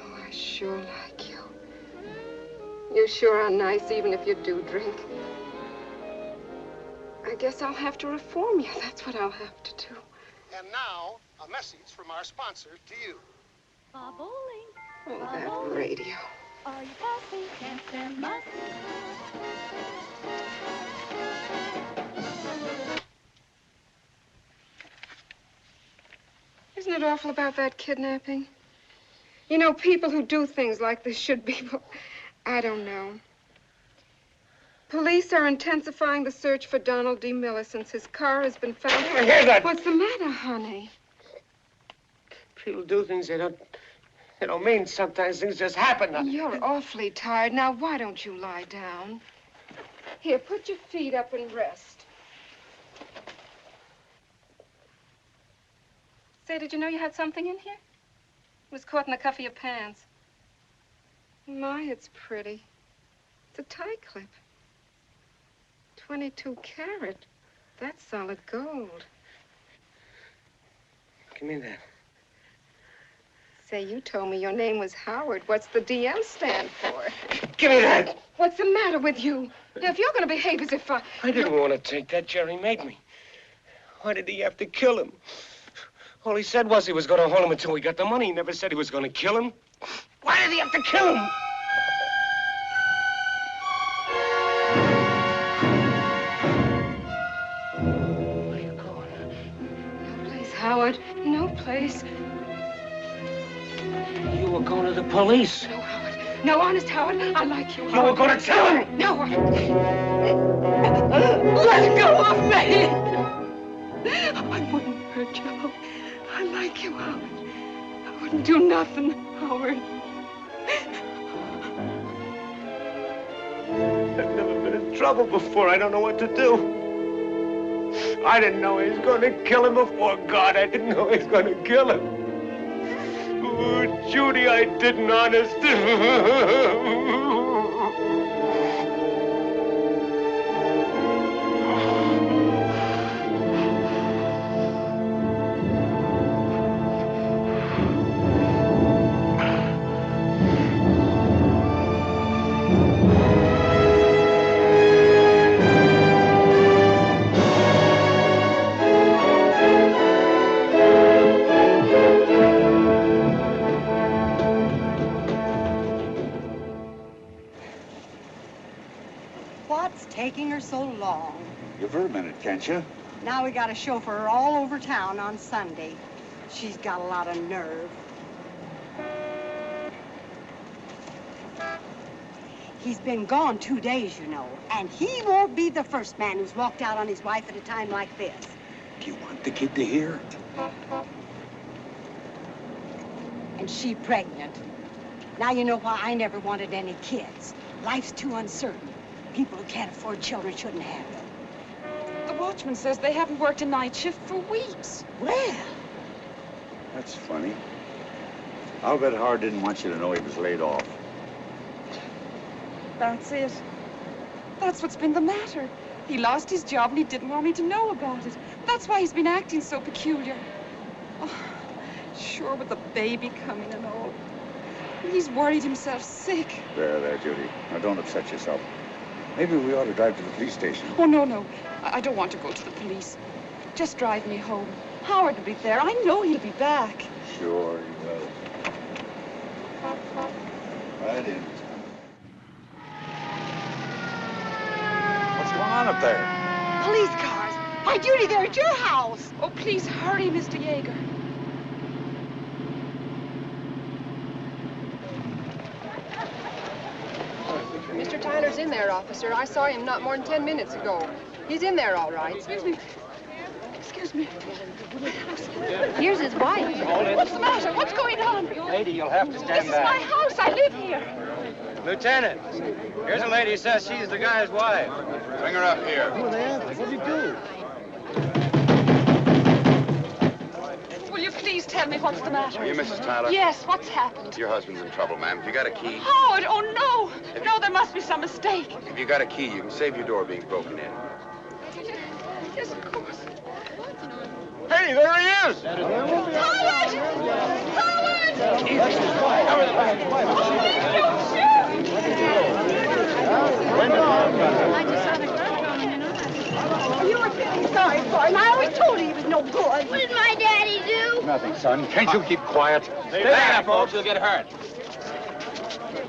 Oh, I sure like you. You sure are nice, even if you do drink. I guess I'll have to reform you. That's what I'll have to do. And now, a message from our sponsor to you. Oh, that radio. Are you passing? Can't stand must. Isn't it awful about that kidnapping? You know, people who do things like this should be... I don't know. Police are intensifying the search for Donald D. Miller since his car has been found. I hear that. What's the matter, honey? People do things they don't mean. Sometimes things just happen. You're awfully tired. Now, why don't you lie down? Here, put your feet up and rest. Say, did you know you had something in here? It was caught in the cuff of your pants. My, it's pretty. It's a tie clip. 22 carat. That's solid gold. Give me that. Say, you told me your name was Howard. What's the DM stand for? Give me that. What's the matter with you? Now, if you're going to behave as if I didn't want to take that. Jerry made me. Why did he have to kill him? All he said was he was going to hold him until we got the money. He never said he was going to kill him. Why did he have to kill him? Howard, no place. You were going to the police. No, Howard. No, honest, Howard. I like you, Howard. You were going to tell him. No. Let go of me. I wouldn't hurt you, Howard. I like you, Howard. I wouldn't do nothing, Howard. I've never been in trouble before. I don't know what to do. I didn't know he was going to kill him before God. I didn't know he was going to kill him. Oh, Judy, I didn't, honest. What's taking her so long? Give her a minute, can't you? Now we got a chauffeur all over town on Sunday. She's got a lot of nerve. He's been gone 2 days, you know, and he won't be the first man who's walked out on his wife at a time like this. Do you want the kid to hear? And she pregnant. Now you know why I never wanted any kids. Life's too uncertain. People who can't afford children shouldn't have them. The watchman says they haven't worked a night shift for weeks. Well, That's funny. I'll bet Howard didn't want you to know he was laid off. That's it. That's what's been the matter. He lost his job and he didn't want me to know about it. That's why he's been acting so peculiar. Oh, sure, with the baby coming and all. He's worried himself sick. There, Judy. Now, don't upset yourself. Maybe we ought to drive to the police station. Oh, no. I don't want to go to the police. Just drive me home. Howard will be there. I know he'll be back. Sure he will. Right in. What's going on up there? police cars. Why, Judy, they're at your house. Oh, please hurry, Mr. Yeager. Mr. Tyler's in there, officer. I saw him not more than 10 minutes ago. He's in there, all right. Excuse me. Excuse me. Here's his wife. What's the matter? What's going on? Lady, you'll have to stand This is my house. I live here. Lieutenant, here's a lady who says she's the guy's wife. Bring her up here. Who are they after? What'd you do? Will you please tell me what's the matter? Are you Mrs. Tyler? Yes, what's happened? Your husband's in trouble, ma'am. Have you got a key? Howard, oh no! No, there must be some mistake. If you got a key, you can save your door being broken in. Yes, of course. Hey, there he is! Howard! Howard! You were feeling sorry for him. I always told you he was no good. What did my daddy do? Nothing, son. Can't you keep quiet? Stay back, folks. You'll get hurt.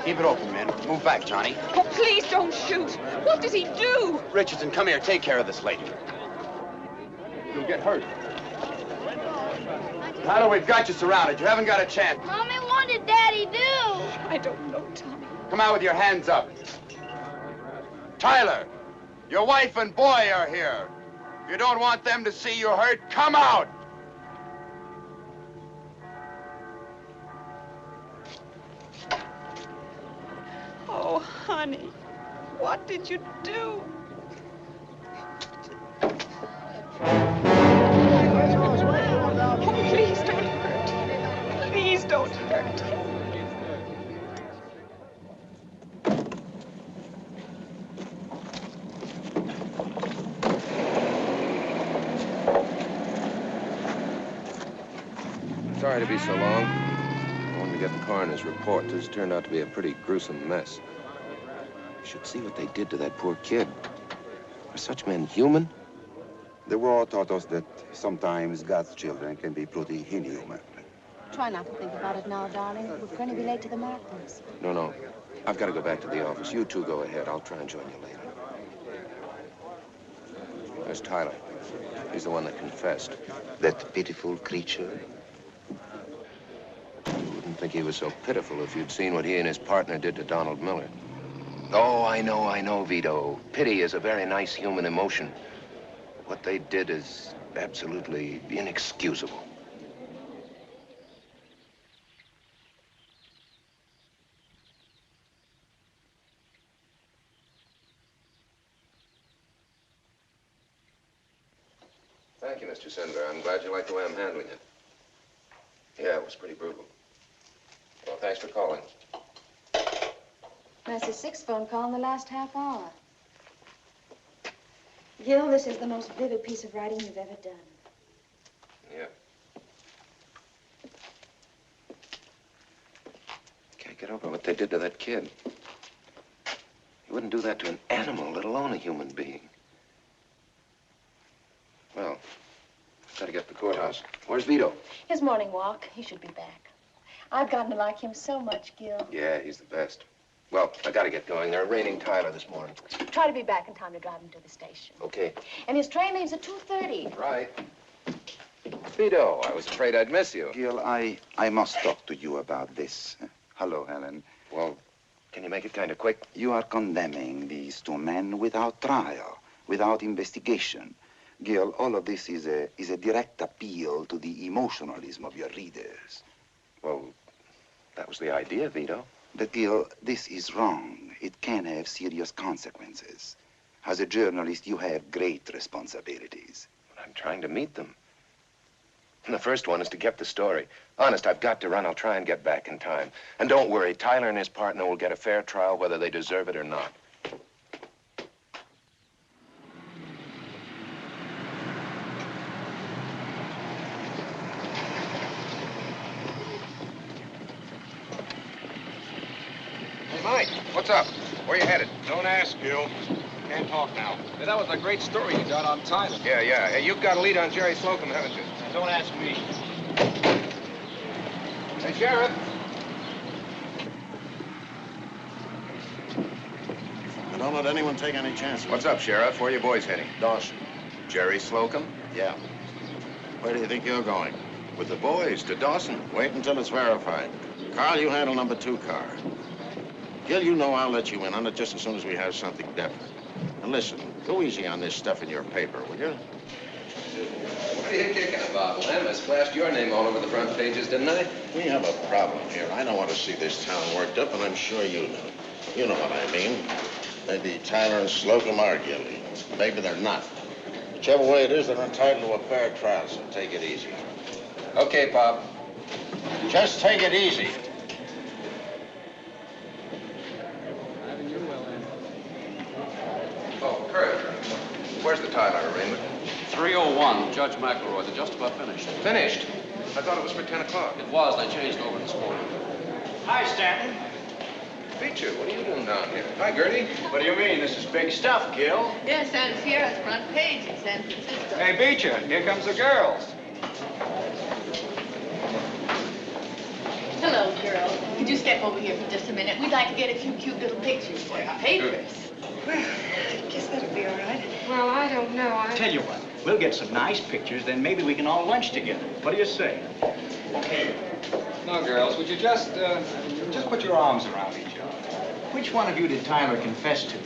Keep it open, men. Move back, Johnny. Oh, please don't shoot. What did he do? Richardson, come here. Take care of this lady. You'll get hurt. Tyler, we've got you surrounded. You haven't got a chance. Mommy, what did Daddy do? I don't know, Tommy. Come out with your hands up. Tyler, your wife and boy are here. If you don't want them to see you hurt, come out. Oh, honey, what did you do? Oh, please don't hurt. Please don't hurt. Sorry to be so long. I wanted to get the coroner's report. This turned out to be a pretty gruesome mess. You should see what they did to that poor kid. Are such men human? The war taught us that sometimes God's children can be pretty inhuman. Try not to think about it now, darling. We're going to be late to the marathons. No. I've got to go back to the office. You two go ahead. I'll try and join you later. There's Tyler. He's the one that confessed. That pitiful creature. You wouldn't think he was so pitiful if you'd seen what he and his partner did to Donald Miller. Oh, I know, Vito. Pity is a very nice human emotion. What they did is absolutely inexcusable. Thank you, Mr. Sender. I'm glad you like the way I'm handling it. Yeah, it was pretty brutal. Well, thanks for calling. That's the sixth phone call in the last half hour. Gil, this is the most vivid piece of writing you've ever done. Yeah. Can't get over what they did to that kid. You wouldn't do that to an animal, let alone a human being. Well, gotta get to the courthouse. Where's Vito? His morning walk. He should be back. I've gotten to like him so much, Gil. Yeah, he's the best. Well, I gotta get going. They're arraigning Tyler this morning. Try to be back in time to drive him to the station. Okay. And his train leaves at 2:30. Right. Vito, I was afraid I'd miss you. Gil, I must talk to you about this. Hello, Helen. Well, can you make it kind of quick? You are condemning these two men without trial, without investigation. Gil, all of this is a direct appeal to the emotionalism of your readers. Well, that was the idea, Vito. But Gil, this is wrong. It can have serious consequences. As a journalist, you have great responsibilities. I'm trying to meet them. And the first one is to get the story. Honest, I've got to run. I'll try and get back in time. And don't worry, Tyler and his partner will get a fair trial whether they deserve it or not. Hey, Mike, what's up? Where you headed? Don't ask, Gil. Can't talk now. Hey, that was a great story you got on Tyler. Yeah. Hey, you've got a lead on Jerry Slocum, haven't you? Don't ask me. Hey, Sheriff. Don't let anyone take any chances. What's up, Sheriff? Where are you boys heading? Dawson. Jerry Slocum? Yeah. Where do you think you're going? With the boys to Dawson. Wait until it's verified. Carl, you handle number 2 car. Gil, you know I'll let you in on it just as soon as we have something definite. And listen, go easy on this stuff in your paper, will you? What are you kicking about, Lem? I splashed your name all over the front pages, didn't I? We have a problem here. I don't want to see this town worked up, and I'm sure you do. You know what I mean. Maybe Tyler and Slocum are guilty. Maybe they're not. Whichever way it is, they're entitled to a fair trial, so take it easy. Okay, Pop. Just take it easy. Oh, Kurt. Where's the Tyler arraignment? 301, Judge McElroy. They're just about finished. Finished? I thought it was for 10 o'clock. It was. They changed over this morning. Hi, Stanton. Beecher, what are you doing down here? Hi, Gertie. What do you mean? This is big stuff, Gil. Yes, and Sierra's front page in San Francisco. Hey, Beecher, here comes the girls. Hello, girls. Could you step over here for just a minute? We'd like to get a few cute little pictures for our papers. Well, I guess that'll be all right. Well, I don't know. Tell you what, we'll get some nice pictures, then maybe we can all lunch together. What do you say? Now, girls, would you just put your arms around each other? Which one of you did Tyler confess to?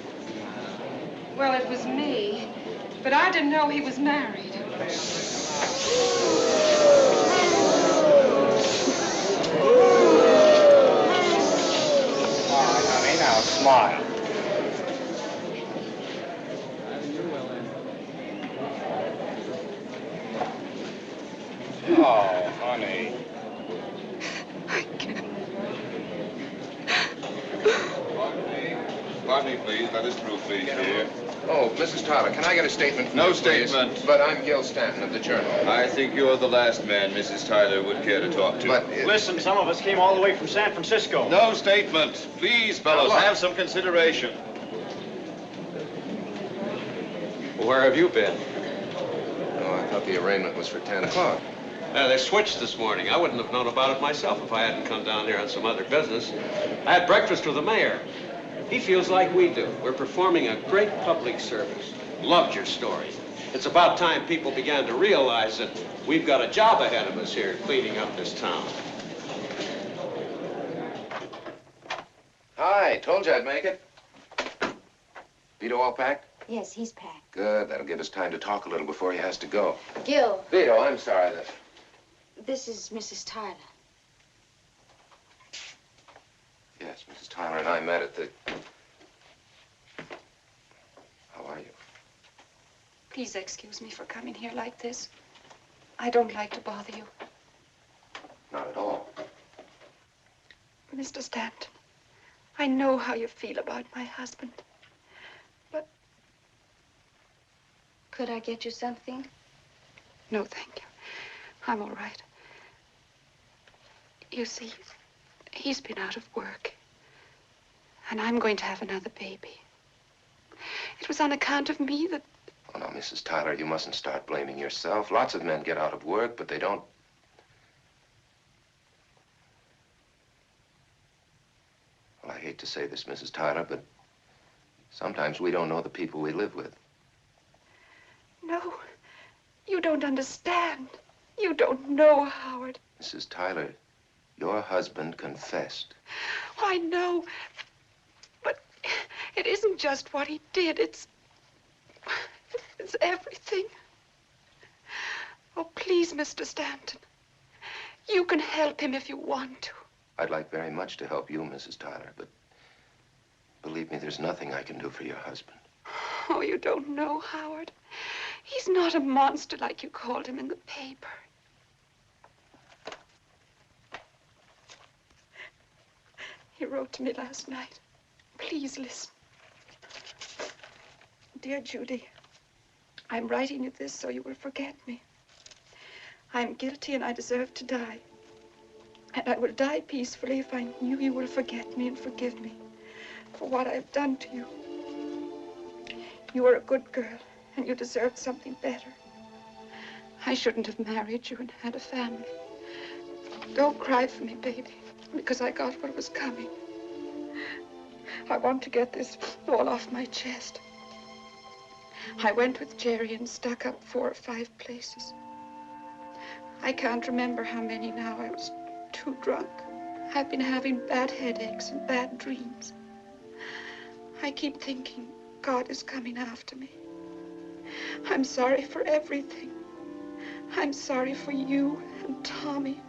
Well, it was me, but I didn't know he was married. All right, honey, now smile. Oh, honey. Pardon me, please. Let us through, please, dear. Oh, Mrs. Tyler, can I get a statement from No you, please? statement. But I'm Gil Stanton of the Journal. I think you're the last man Mrs. Tyler would care to talk to. But Listen, some of us came all the way from San Francisco. No statement. Please, fellows, Now, look. have some consideration. Where have you been? Oh, I thought the arraignment was for 10 o'clock. They switched this morning. I wouldn't have known about it myself if I hadn't come down here on some other business. I had breakfast with the mayor. He feels like we do. We're performing a great public service. Loved your story. It's about time people began to realize that we've got a job ahead of us here cleaning up this town. Hi, told you I'd make it. Vito all packed? Yes, he's packed. Good. That'll give us time to talk a little before he has to go. Gil, Vito, I'm sorry that... this is Mrs. Tyler. Yes, Mrs. Tyler and I met at the... How are you? Please excuse me for coming here like this. I don't like to bother you. Not at all. Mr. Stanton, I know how you feel about my husband. But could I get you something? No, thank you. I'm all right. You see, he's been out of work. And I'm going to have another baby. It was on account of me that... Oh, now, Mrs. Tyler, you mustn't start blaming yourself. Lots of men get out of work, but they don't... Well, I hate to say this, Mrs. Tyler, but sometimes we don't know the people we live with. No, you don't understand. You don't know, Howard. Mrs. Tyler, your husband confessed. Oh, I know. But it isn't just what he did. It's everything. Oh, please, Mr. Stanton. You can help him if you want to. I'd like very much to help you, Mrs. Tyler, but believe me, there's nothing I can do for your husband. Oh, you don't know, Howard. He's not a monster like you called him in the paper. He wrote to me last night. Please listen. Dear Judy, I'm writing you this so you will forget me. I'm guilty and I deserve to die. And I will die peacefully if I knew you will forget me and forgive me for what I've done to you. You are a good girl and you deserved something better. I shouldn't have married you and had a family. Don't cry for me, baby, because I got what was coming. I want to get this all off my chest. I went with Jerry and stuck up 4 or 5 places. I can't remember how many now. I was too drunk. I've been having bad headaches and bad dreams. I keep thinking God is coming after me. I'm sorry for everything. I'm sorry for you and Tommy.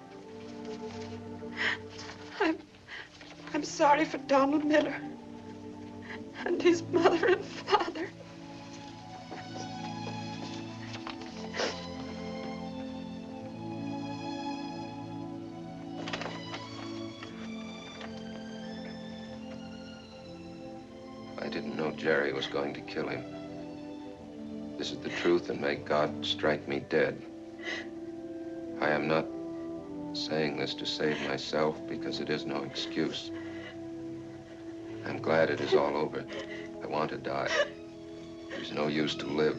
I'm sorry for Donald Miller and his mother and father. I didn't know Jerry was going to kill him. This is the truth, and may God strike me dead. I am not saying this to save myself, because it is no excuse. I'm glad it is all over. I want to die. There's no use to live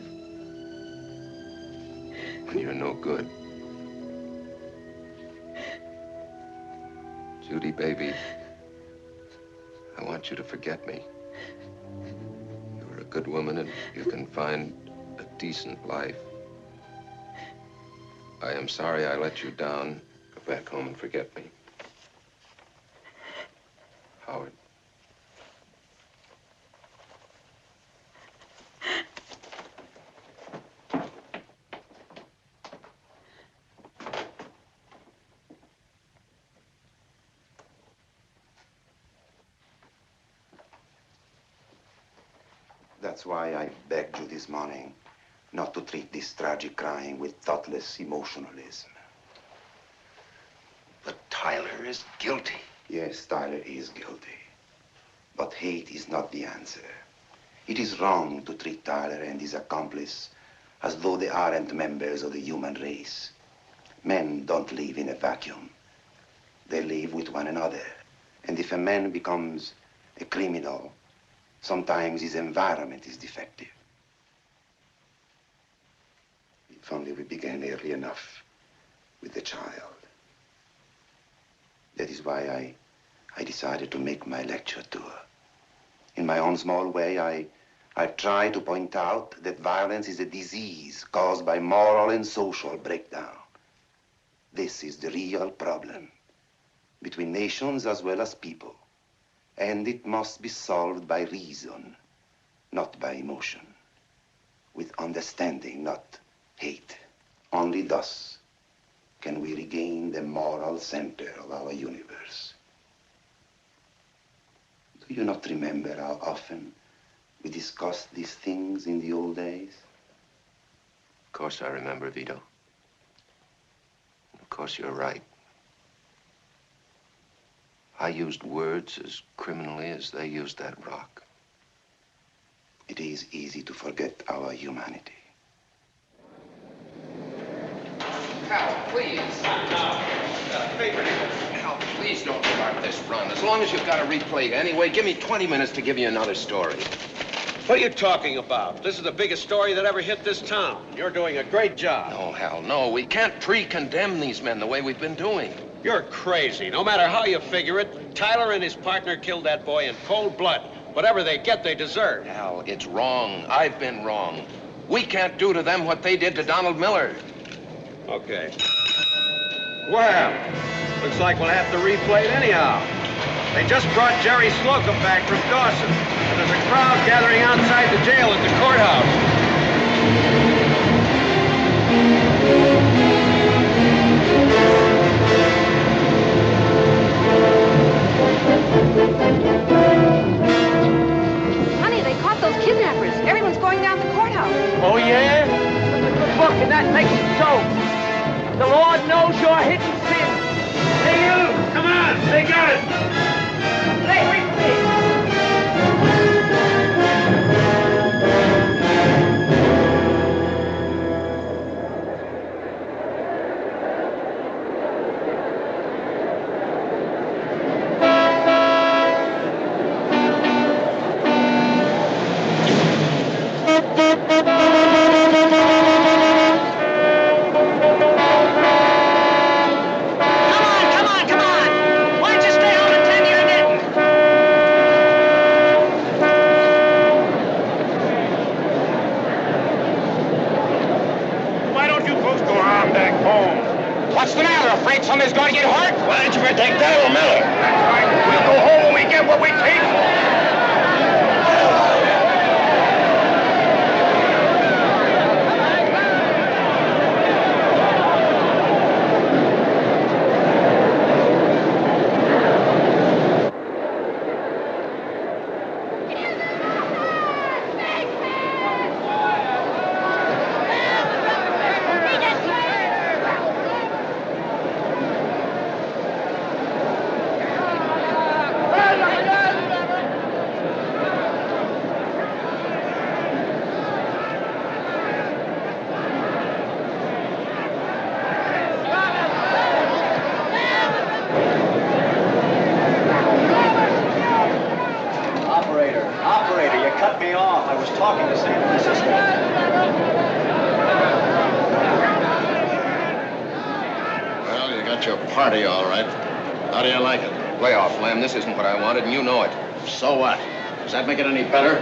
when you're no good. Judy, baby, I want you to forget me. You're a good woman and you can find a decent life. I am sorry I let you down. Go back home and forget me. Howard. That's why I begged you this morning not to treat this tragic crime with thoughtless emotionalism. But Tyler is guilty. Yes, Tyler is guilty. But hate is not the answer. It is wrong to treat Tyler and his accomplice as though they aren't members of the human race. Men don't live in a vacuum. They live with one another. And if a man becomes a criminal, sometimes his environment is defective. If only we began early enough with the child. That is why I decided to make my lecture tour. In my own small way, I've tried to point out that violence is a disease caused by moral and social breakdown. This is the real problem between nations as well as people. And it must be solved by reason, not by emotion. With understanding, not hate. Only thus can we regain the moral center of our universe. Do you not remember how often we discussed these things in the old days? Of course I remember, Vito. Of course you're right. I used words as criminally as they used that rock. It is easy to forget our humanity. Hal, please. Hal, please don't start this run. As long as you've got a replay anyway, give me 20 minutes to give you another story. What are you talking about? This is the biggest story that ever hit this town. You're doing a great job. No, Hal, no. We can't pre-condemn these men the way we've been doing. You're crazy. No matter how you figure it, Tyler and his partner killed that boy in cold blood. Whatever they get, they deserve. Al, it's wrong. I've been wrong. We can't do to them what they did to Donald Miller. Okay. Well, looks like we'll have to replay it anyhow. They just brought Jerry Slocum back from Dawson, and there's a crowd gathering outside the jail at the courthouse. Honey, they caught those kidnappers. Everyone's going down the courthouse. Oh, yeah? Look, and that makes it so. The Lord knows your hidden sin. Hey, you! Come on! They got it! Hey, wait for me! What's the matter? Afraid somebody's going to get hurt? Why don't you protect Donald Miller? That's right. We'll go home when we get what we paid for. Operator, you cut me off. I was talking to San Francisco. Well, you got your party all right. How do you like it? Lay off, Lem. This isn't what I wanted, and you know it. So what? Does that make it any better?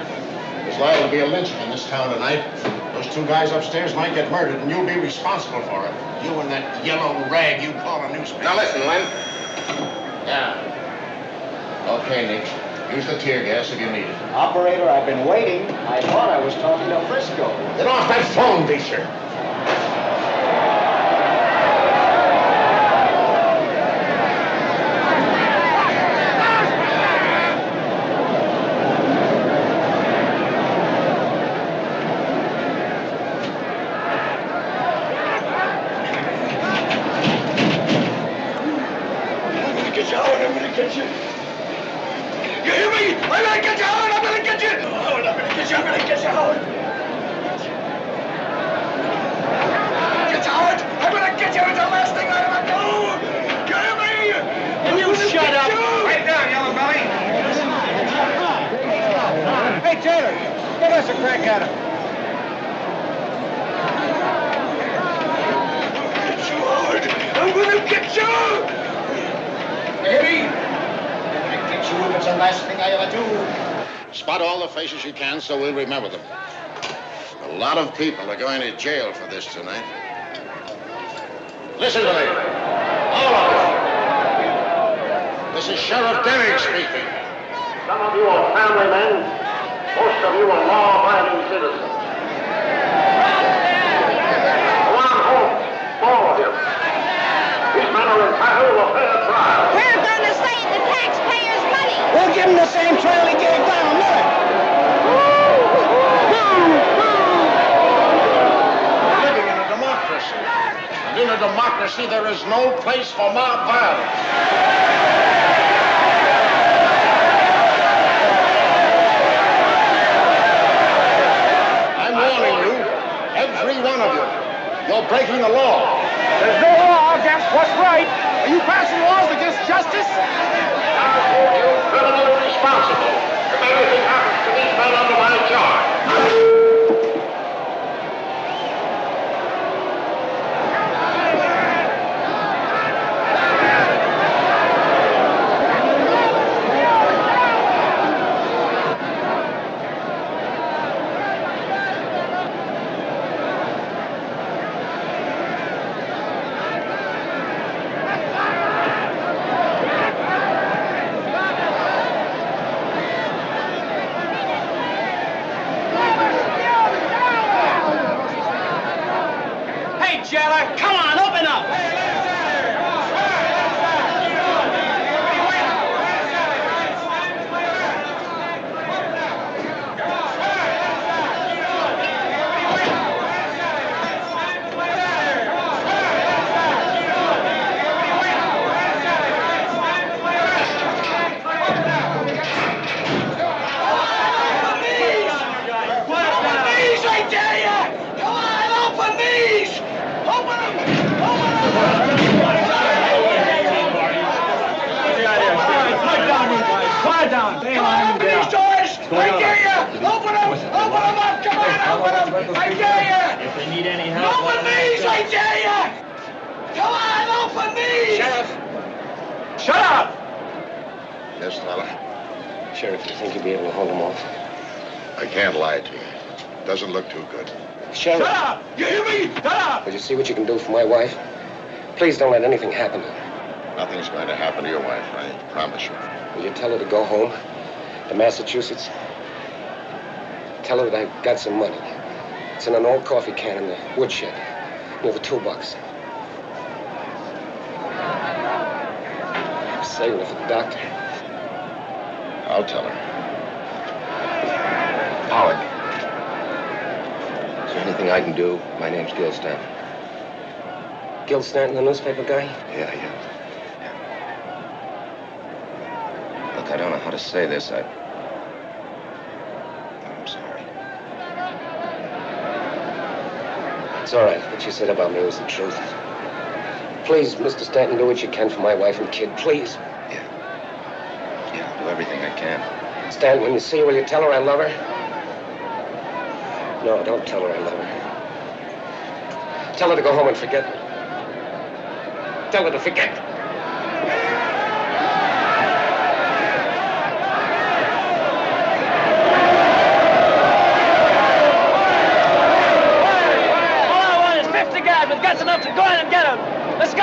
There's liable to be a lynching in this town tonight. Those two guys upstairs might get murdered, and you'll be responsible for it. You and that yellow rag you call a newspaper. Now listen, Lem. Yeah. Okay, Nick. Use the tear gas if you need it. Operator, I've been waiting. I thought I was talking to Frisco. Get off that phone, Beecher. I'm gonna get you. You hear me? I'm gonna get you, Howard! I'm gonna get you! Howard, I'm gonna get you! I'm gonna get you, Howard! Get you, Howard! I'm gonna get you! It's the last thing I ever do! You hear me? Will you shut up? Right down, yellow belly. Hey, Taylor, give us a crack at him. Get you, Howard! I'm gonna get you! You hear me? It's the last thing I ever do. Spot all the faces you can so we'll remember them. A lot of people are going to jail for this tonight. Listen to me. All of you. This is Sheriff Deming speaking. Some of you are family men. Most of you are law-abiding citizens. Go on home, all of you. These men are entitled to a fair trial. We're going to save the taxpayers' money. We'll give him the same trial he gave Donald Miller. We're living in a democracy. And in a democracy, there is no place for mob violence. I'm warning you, every one of you. You're breaking the law. There's no law against what's right. Are you passing laws against justice? I hold you criminally responsible if anything happens to these men under my charge. Help them! I dare you! If they need any help, Open these, I dare you! Come on, open these! Sheriff! Shut up! Yes, Tyler? Sheriff, do you think you'll be able to hold them off? I can't lie to you. Doesn't look too good. Sheriff! Shut up! You hear me? Shut up! Will you see what you can do for my wife? Please don't let anything happen to her. Nothing's going to happen to your wife, I promise you. Will you tell her to go home to Massachusetts? Tell her that I've got some money. It's in an old coffee can in the woodshed near the toolbox. I'm saving it for the doctor. I'll tell her. Howard. Is there anything I can do? My name's Gil Stanton. Gil Stanton, the newspaper guy? Yeah. Look, I don't know how to say this. I'm sorry. It's all right. What you said about me was the truth. Please, Mr. Stanton, do what you can for my wife and kid. Please. Yeah, I'll do everything I can. Stanton, when you see her, will you tell her I love her? No, don't tell her I love her. Tell her to go home and forget me. Tell her to forget. All I want is 50 guys with guts enough to go in and get him. Let's go!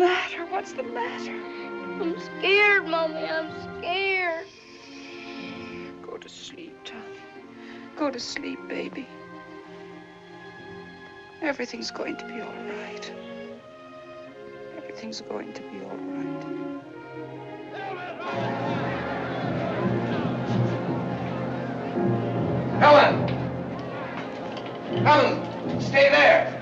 matter? What's the matter? I'm scared, Mommy. I'm scared. Go to sleep, Tommy. Go to sleep, baby. Everything's going to be all right. Everything's going to be all right. Helen! Helen, stay there!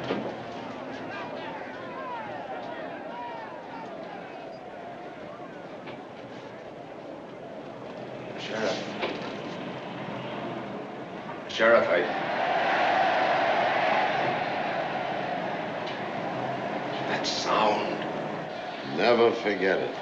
Sheriff, that sound. Never forget it.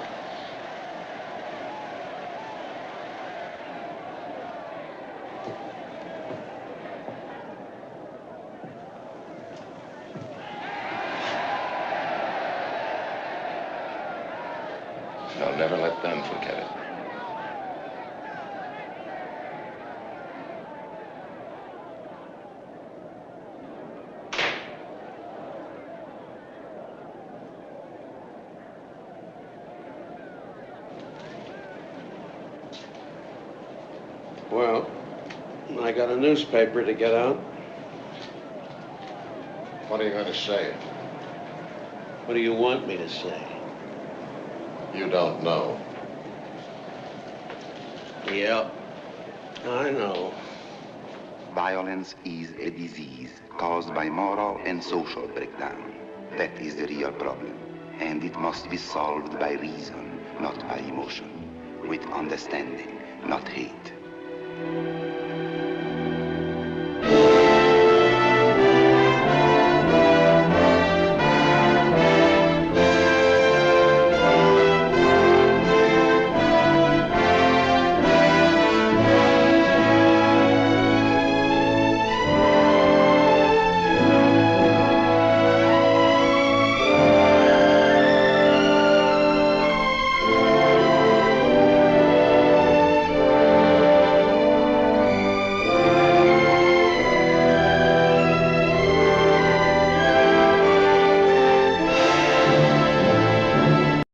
I'll never let them forget it. Well, I got a newspaper to get out. What are you going to say? What do you want me to say? You don't know. Yeah, I know. Violence is a disease caused by moral and social breakdown. That is the real problem. And it must be solved by reason, not by emotion. With understanding, not hate.